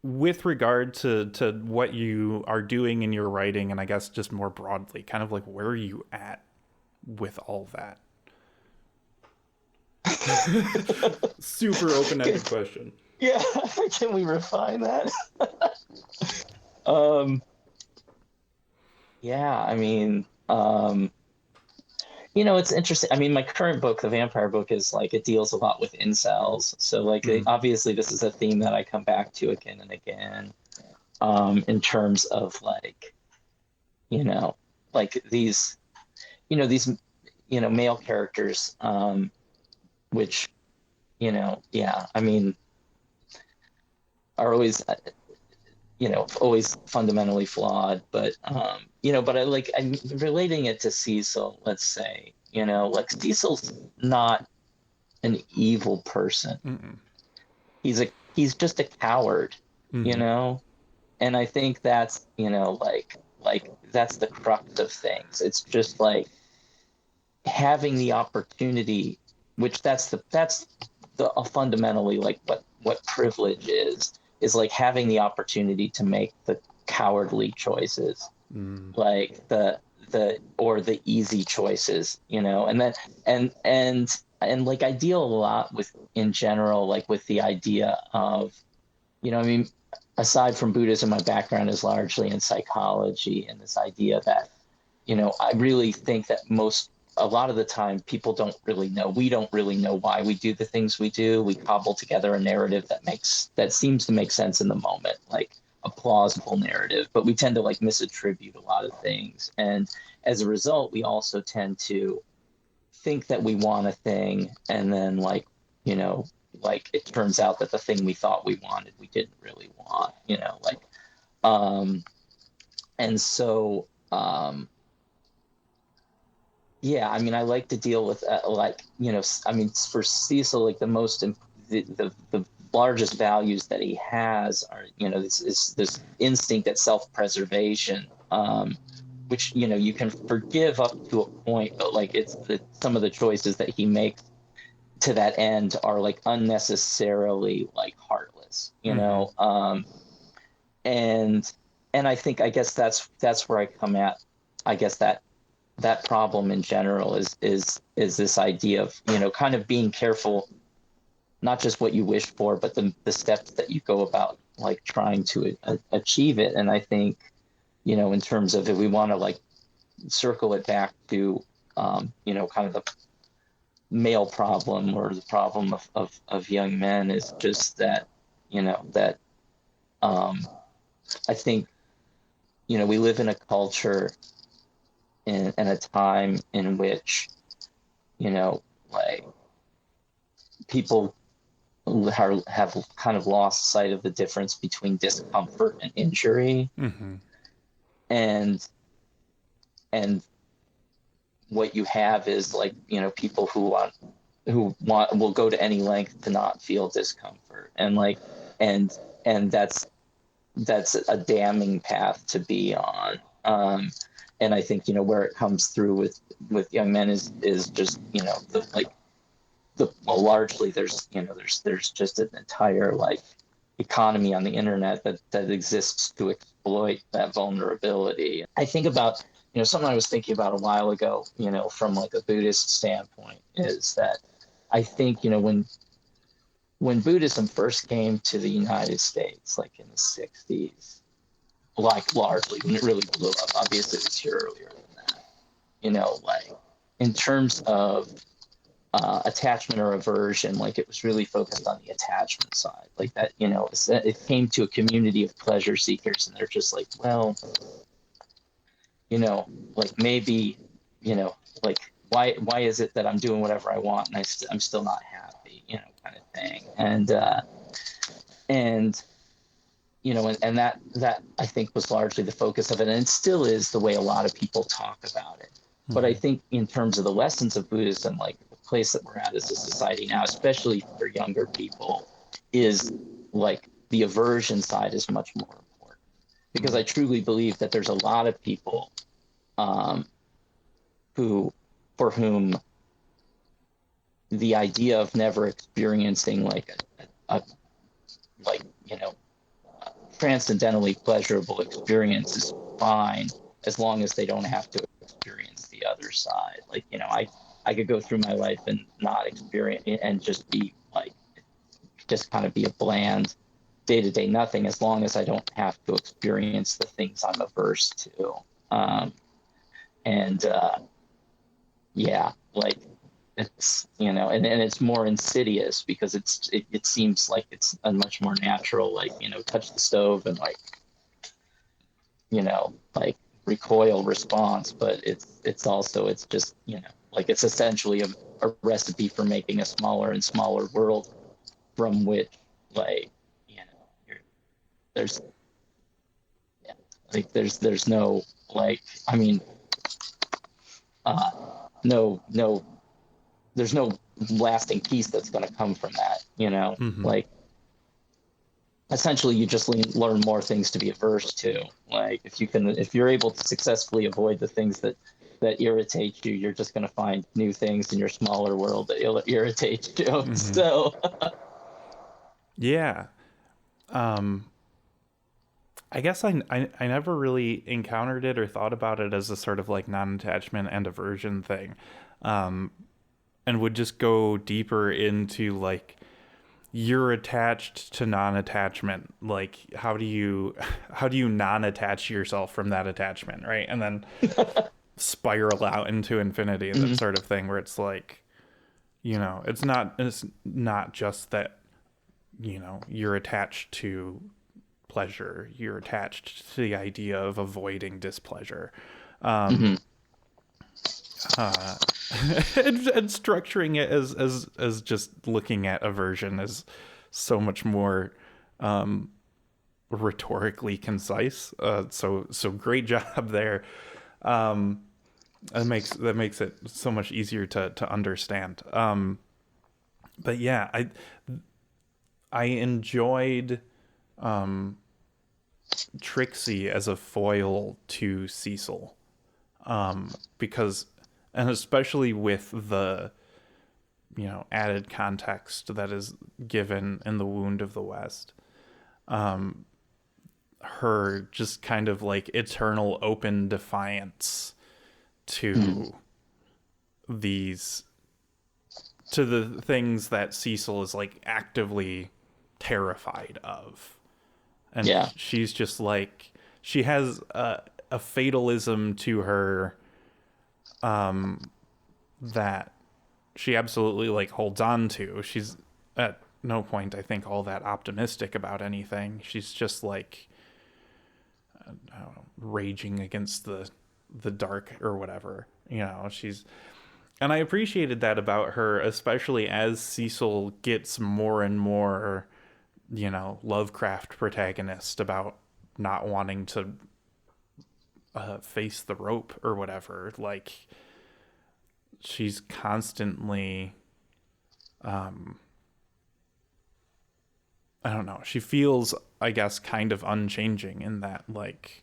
with regard to what you are doing in your writing, and I guess just more broadly, kind of like, where are you at with all that? Super open-ended question. Yeah, can we refine that? Yeah, I mean, you know, it's interesting. I mean, my current book, the vampire book, is like, it deals a lot with incels. So like, obviously this is a theme that I come back to again and again, in terms of like, you know, like these male characters, which, you know, yeah, I mean, are always, always fundamentally flawed, but I'm relating it to Cecil, let's say, like Cecil's not an evil person. Mm-mm. He's just a coward, and I think that's, like that's the crux of things. It's just like having the opportunity, which that's fundamentally like what privilege is like having the opportunity to make the cowardly choices, like the or the easy choices, you know. And then and like I deal a lot with, in general, like with the idea of, you know, I mean, aside from Buddhism, my background is largely in psychology, and this idea that, you know, I really think that a lot of the time people we don't really know why we do the things we do. We cobble together a narrative that seems to make sense in the moment, like a plausible narrative, but we tend to like misattribute a lot of things. And as a result, we also tend to think that we want a thing, and then, like, you know, like it turns out that the thing we thought we wanted, we didn't really want, you know, like, and so, yeah, I mean, I like to deal with like, you know, I mean, for Cecil, like the largest values that he has are, you know, this instinct at self-preservation, which, you know, you can forgive up to a point, but like some of the choices that he makes to that end are like unnecessarily like heartless, you know. And I think, I guess that's where I come at, I guess that problem in general is this idea of, you know, kind of being careful, not just what you wish for, but the steps that you go about like trying to achieve it. And I think, you know, in terms of, if we want to like circle it back to, you know, kind of the male problem, or the problem of young men, is just that, you know, that I think, you know, we live in a culture in a time in which, you know, like people have kind of lost sight of the difference between discomfort and injury. And and what you have is, like, you know, people who will go to any length to not feel discomfort, and like, and that's a damning path to be on. And I think, you know, where it comes through with young men is just, you know, well, largely there's, you know, there's just an entire like economy on the internet that exists to exploit that vulnerability. I think about, you know, something I was thinking about a while ago, you know, from like a Buddhist standpoint, is that I think, you know, when Buddhism first came to the United States, like in the 60s, like largely when it really blew up, obviously it was here earlier than that, you know, like in terms of attachment or aversion, like it was really focused on the attachment side, like that, you know, it came to a community of pleasure seekers, and they're just like, well, you know, like maybe, you know, like why is it that I'm doing whatever I want and I'm still not happy, you know, kind of thing. And you know, and that I think was largely the focus of it, and it still is the way a lot of people talk about it. But I think in terms of the lessons of Buddhism, like the place that we're at as a society now, especially for younger people, is like the aversion side is much more important, because I truly believe that there's a lot of people for whom the idea of never experiencing like a like, you know, transcendentally pleasurable experience is fine, as long as they don't have to experience the other side. Like, you know, I could go through my life and not experience, and just be like, just kind of be a bland day-to-day nothing, as long as I don't have to experience the things I'm averse to. And yeah, like it's, you know, and it's more insidious, because it seems like it's a much more natural, like, you know, touch the stove and like, you know, like recoil response, but it's also, it's just, you know, like it's essentially a recipe for making a smaller and smaller world, from which, like, you know, there's, yeah, like there's no, like, I mean, no, there's no lasting peace that's going to come from that, you know. Like essentially you just learn more things to be averse to. Like if you're able to successfully avoid the things that irritate you, you're just going to find new things in your smaller world that irritate you. So yeah, I guess I never really encountered it or thought about it as a sort of like non-attachment and aversion thing, um, and would just go deeper into like you're attached to non-attachment. Like how do you non-attach yourself from that attachment, right? And then spiral out into infinity, that Mhm. sort of thing, where it's like, it's not just that, you're attached to pleasure, you're attached to the idea of avoiding displeasure. um Mhm. and structuring it as just looking at aversion is so much more rhetorically concise. So great job there. um that makes it so much easier to understand. But yeah, I enjoyed Trixie as a foil to Cecil, because, and especially with the added context that is given in the Wound of the West, her just kind of like eternal open defiance Mhm. to these to the things that Cecil is like actively terrified of. And Yeah. she's just like, she has a fatalism to her that she absolutely like holds on to. She's at no point, I think, all that optimistic about anything. She's just like, I don't know, raging against the dark or whatever. She's, and I appreciated that about her, especially as Cecil gets more and more, Lovecraft protagonist about not wanting to face the rope or whatever. Like, she's constantly, I don't know, she feels, I guess, kind of unchanging in that, like,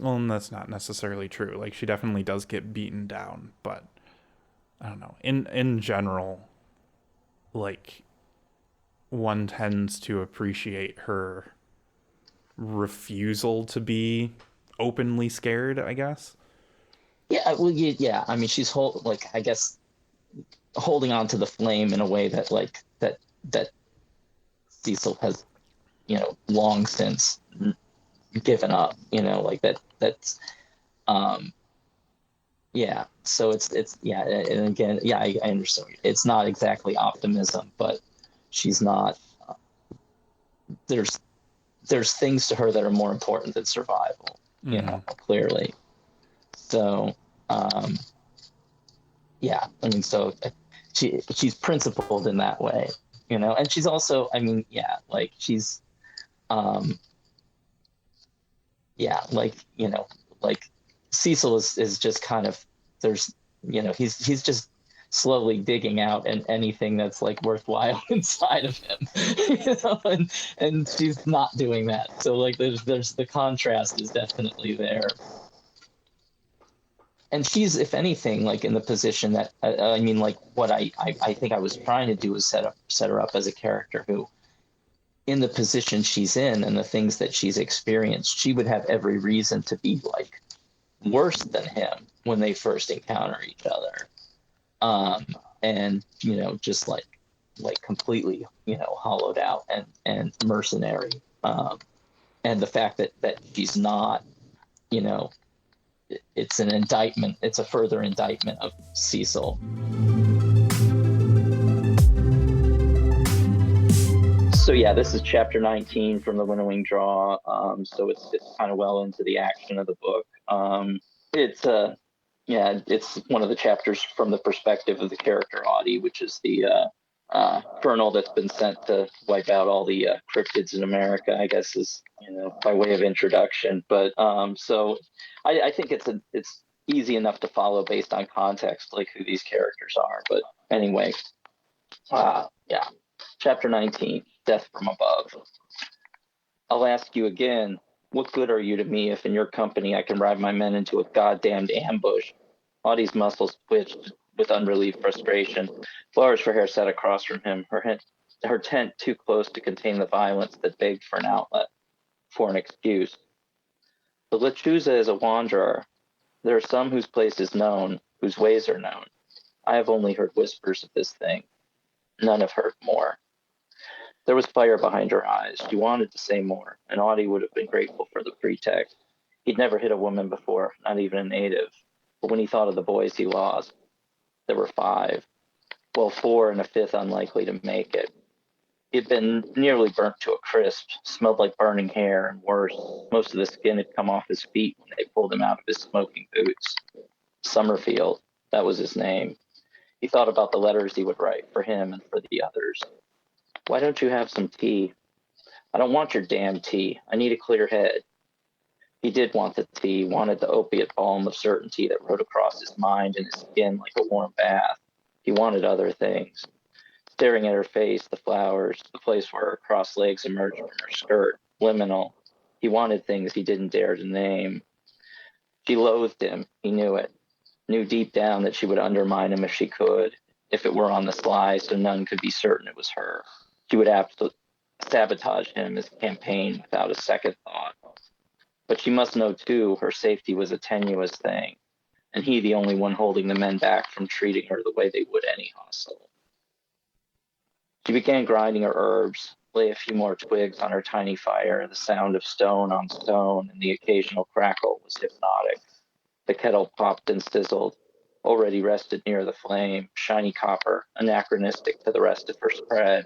well, and that's not necessarily true. Like, she definitely does get beaten down, but I don't know. In general, like, one tends to appreciate her refusal to be openly scared, I guess. Yeah. Well, yeah. I mean, she's like, I guess, holding on to the flame in a way that like that Cecil has, long since given up. Like that's um yeah. So it's yeah, and again, yeah, I understand. It's not exactly optimism, but she's not. There's there's things to her that are more important than survival. Mm-hmm. Clearly. So um yeah, I mean, so she's principled in that way. And she's also, I mean, yeah, like she's um yeah, like Cecil is just kind of, there's, he's just slowly digging out and anything that's like worthwhile inside of him, and she's not doing that. So like there's the contrast is definitely there. And she's, if anything, like in the position that, I mean, like what I think I was trying to do was set her up as a character who, in the position she's in and the things that she's experienced, she would have every reason to be like worse than him when they first encounter each other. Um, and just like completely, hollowed out and mercenary. And the fact that she's not, you know, it's an indictment. It's a further indictment of Cecil. So yeah, this is chapter 19 from the Winnowing Draw. So it's kind of well into the action of the book. It's yeah, it's one of the chapters from the perspective of the character Audie, which is the colonel that's been sent to wipe out all the cryptids in America, I guess, is by way of introduction. But so I think it's easy enough to follow based on context, like who these characters are. But anyway, yeah, chapter 19, Death from Above. I'll ask you again, what good are you to me if in your company I can ride my men into a goddamned ambush? Audie's muscles twitched with unrelieved frustration. Flowers for hair sat across from him, her tent too close to contain the violence that begged for an outlet. for an excuse. But Lechuza is a wanderer. There are some whose place is known, whose ways are known. I have only heard whispers of this thing. None have heard more. There was fire behind her eyes. She wanted to say more, and Audie would have been grateful for the pretext. He'd never hit a woman before, not even a native. But when he thought of the boys he lost, there were 5. Well, 4 and a 5th unlikely to make it. He'd been nearly burnt to a crisp, smelled like burning hair, and worse, most of the skin had come off his feet when they pulled him out of his smoking boots. Summerfield, that was his name. He thought about the letters he would write for him and for the others. Why don't you have some tea? I don't want your damn tea. I need a clear head. He did want the tea, wanted the opiate balm of certainty that rode across his mind and his skin like a warm bath. He wanted other things. Staring at her face, the flowers, the place where her crossed legs emerged from her skirt, liminal. He wanted things he didn't dare to name. She loathed him. He knew it. Knew deep down that she would undermine him if she could, if it were on the sly, so none could be certain it was her. She would absolutely sabotage him, his campaign, without a second thought. But she must know, too, her safety was a tenuous thing, and he the only one holding the men back from treating her the way they would any hostile. She began grinding her herbs, lay a few more twigs on her tiny fire. The sound of stone on stone and the occasional crackle was hypnotic. The kettle popped and sizzled, already rested near the flame, shiny copper, anachronistic to the rest of her spread.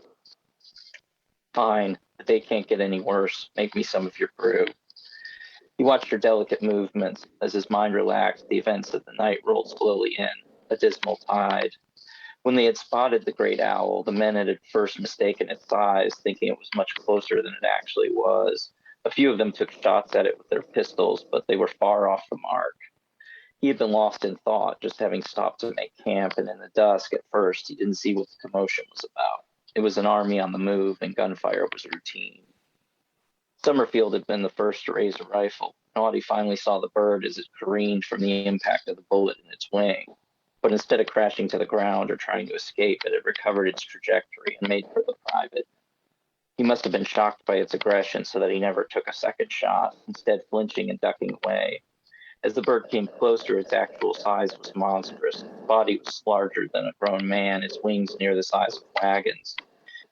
Fine, the day can't get any worse. Make me some of your brew. He watched her delicate movements. As his mind relaxed, the events of the night rolled slowly in, a dismal tide. When they had spotted the great owl, the men had at first mistaken its size, thinking it was much closer than it actually was. A few of them took shots at it with their pistols, but they were far off the mark. He had been lost in thought, just having stopped to make camp, and in the dusk, at first, he didn't see what the commotion was about. It was an army on the move, and gunfire was routine. Summerfield had been the first to raise a rifle. Audie finally saw the bird as it careened from the impact of the bullet in its wing. But instead of crashing to the ground or trying to escape, it had recovered its trajectory and made for the private. He must have been shocked by its aggression so that he never took a second shot, instead flinching and ducking away. As the bird came closer, its actual size was monstrous. Its body was larger than a grown man, its wings near the size of wagons.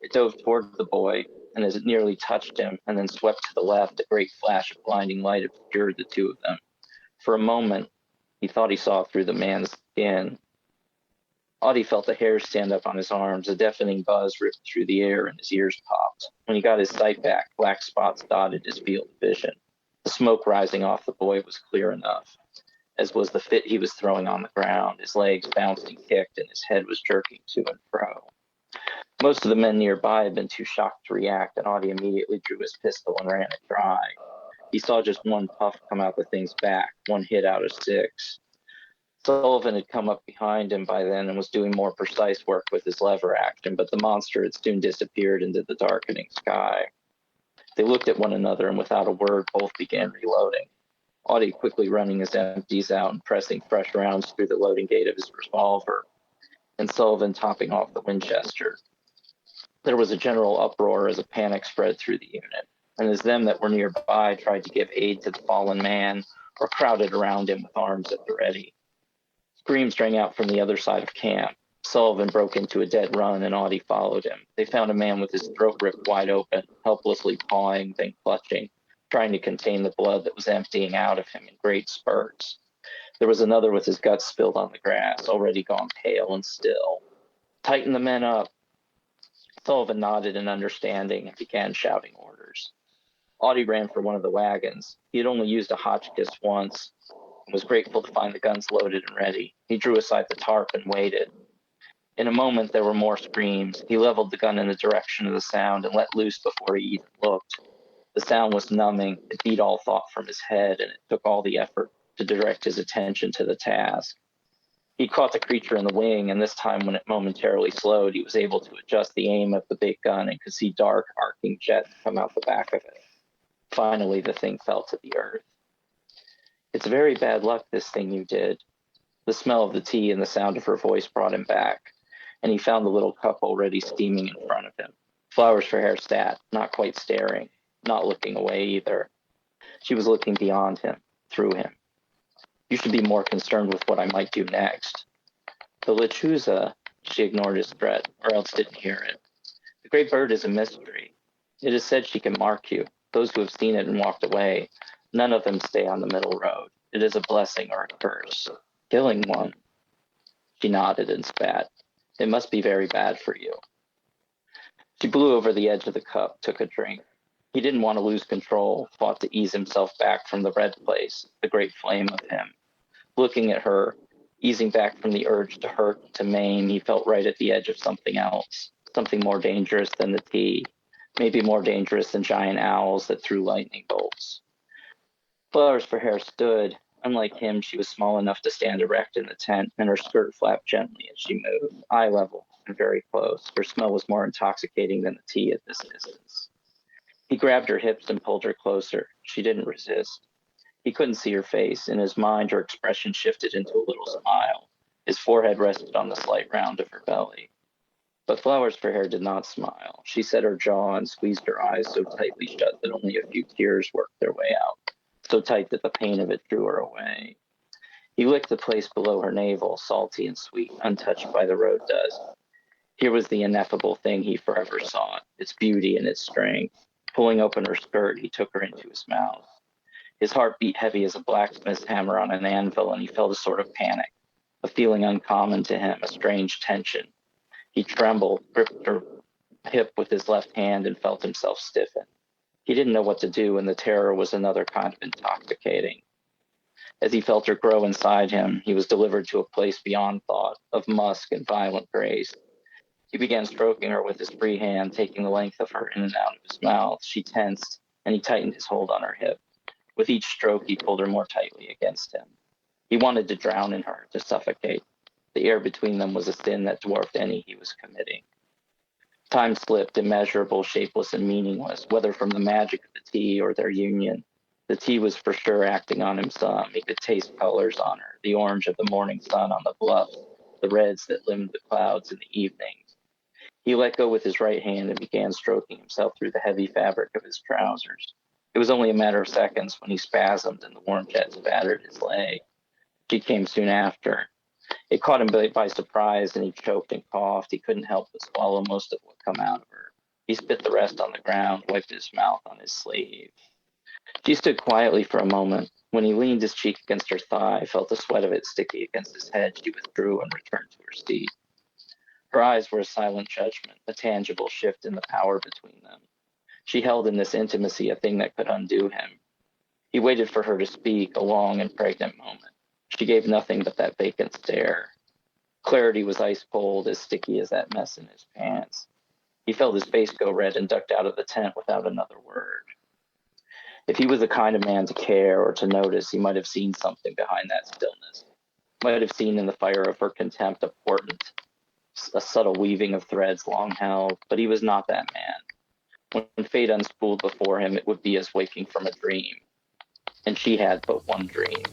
It dove toward the boy, and as it nearly touched him and then swept to the left, a great flash of blinding light obscured the two of them. For a moment, he thought he saw through the man's skin. Audie felt the hairs stand up on his arms. A deafening buzz ripped through the air, and his ears popped. When he got his sight back, black spots dotted his field of vision. The smoke rising off the boy was clear enough, as was the fit he was throwing on the ground. His legs bounced and kicked, and his head was jerking to and fro. Most of the men nearby had been too shocked to react, and Audie immediately drew his pistol and ran it dry. He saw just one puff come out the thing's back, one hit out of 6. Sullivan had come up behind him by then and was doing more precise work with his lever action, but the monster had soon disappeared into the darkening sky. They looked at one another, and without a word, both began reloading. Audie quickly running his empties out and pressing fresh rounds through the loading gate of his revolver, and Sullivan topping off the Winchester. There was a general uproar as a panic spread through the unit, and as them that were nearby tried to give aid to the fallen man or crowded around him with arms at the ready. Screams rang out from the other side of camp. Sullivan broke into a dead run, and Audie followed him. They found a man with his throat ripped wide open, helplessly pawing, then clutching, trying to contain the blood that was emptying out of him in great spurts. There was another with his guts spilled on the grass, already gone pale and still. Tighten the men up. Sullivan nodded in understanding and began shouting orders. Audie ran for one of the wagons. He had only used a Hotchkiss once and was grateful to find the guns loaded and ready. He drew aside the tarp and waited. In a moment, there were more screams. He leveled the gun in the direction of the sound and let loose before he even looked. The sound was numbing. It beat all thought from his head, and it took all the effort to direct his attention to the task. He caught the creature in the wing, and this time when it momentarily slowed, he was able to adjust the aim of the big gun and could see dark, arcing jets come out the back of it. Finally, the thing fell to the earth. It's very bad luck, this thing you did. The smell of the tea and the sound of her voice brought him back, and he found the little cup already steaming in front of him. Flowers for Herr Stat, not quite staring. not looking away either. She was looking beyond him, through him. You should be more concerned with what I might do next. The lechuza, she ignored his threat, or else didn't hear it. The great bird is a mystery. It is said she can mark you. Those who have seen it and walked away, none of them stay on the middle road. It is a blessing or a curse. Killing one. She nodded and spat. It must be very bad for you. She blew over the edge of the cup, took a drink. He didn't want to lose control, fought to ease himself back from the red place, the great flame of him. Looking at her, easing back from the urge to hurt, to maim, he felt right at the edge of something else, something more dangerous than the tea, maybe more dangerous than giant owls that threw lightning bolts. Flowers for Hair stood. Unlike him, she was small enough to stand erect in the tent, and her skirt flapped gently as she moved, eye level and very close. Her smell was more intoxicating than the tea at this distance. He grabbed her hips and pulled her closer. She didn't resist. He couldn't see her face. In his mind, her expression shifted into a little smile. His forehead rested on the slight round of her belly. But Flowers for Hair did not smile. She set her jaw and squeezed her eyes so tightly shut that only a few tears worked their way out, so tight that the pain of it drew her away. He licked the place below her navel, salty and sweet, untouched by the road dust. Here was the ineffable thing he forever sought, its beauty and its strength. Pulling open her skirt, he took her into his mouth. His heart beat heavy as a blacksmith's hammer on an anvil, and he felt a sort of panic, a feeling uncommon to him, a strange tension. He trembled, gripped her hip with his left hand, and felt himself stiffen. He didn't know what to do, and the terror was another kind of intoxicating. As he felt her grow inside him, he was delivered to a place beyond thought, of musk and violent grace. He began stroking her with his free hand, taking the length of her in and out of his mouth. She tensed, and he tightened his hold on her hip. With each stroke, he pulled her more tightly against him. He wanted to drown in her, to suffocate. The air between them was a sin that dwarfed any he was committing. Time slipped, immeasurable, shapeless, and meaningless, whether from the magic of the tea or their union. The tea was for sure acting on him some. He could taste colors on her, the orange of the morning sun on the bluffs, the reds that limned the clouds in the evenings. He let go with his right hand and began stroking himself through the heavy fabric of his trousers. It was only a matter of seconds when he spasmed and the warm jets battered his leg. She came soon after. It caught him by surprise, and he choked and coughed. He couldn't help but swallow most of what came out of her. He spit the rest on the ground, wiped his mouth on his sleeve. She stood quietly for a moment. When he leaned his cheek against her thigh, felt the sweat of it sticky against his head, she withdrew and returned to her seat. Her eyes were a silent judgment, a tangible shift in the power between them. She held in this intimacy a thing that could undo him. He waited for her to speak, a long and pregnant moment. She gave nothing but that vacant stare. Clarity was ice cold, as sticky as that mess in his pants. He felt his face go red and ducked out of the tent without another word. If he was the kind of man to care or to notice, he might have seen something behind that stillness. Might have seen in the fire of her contempt a portent, a subtle weaving of threads long held, but he was not that man. When fate unspooled before him, it would be as waking from a dream. And she had but one dream.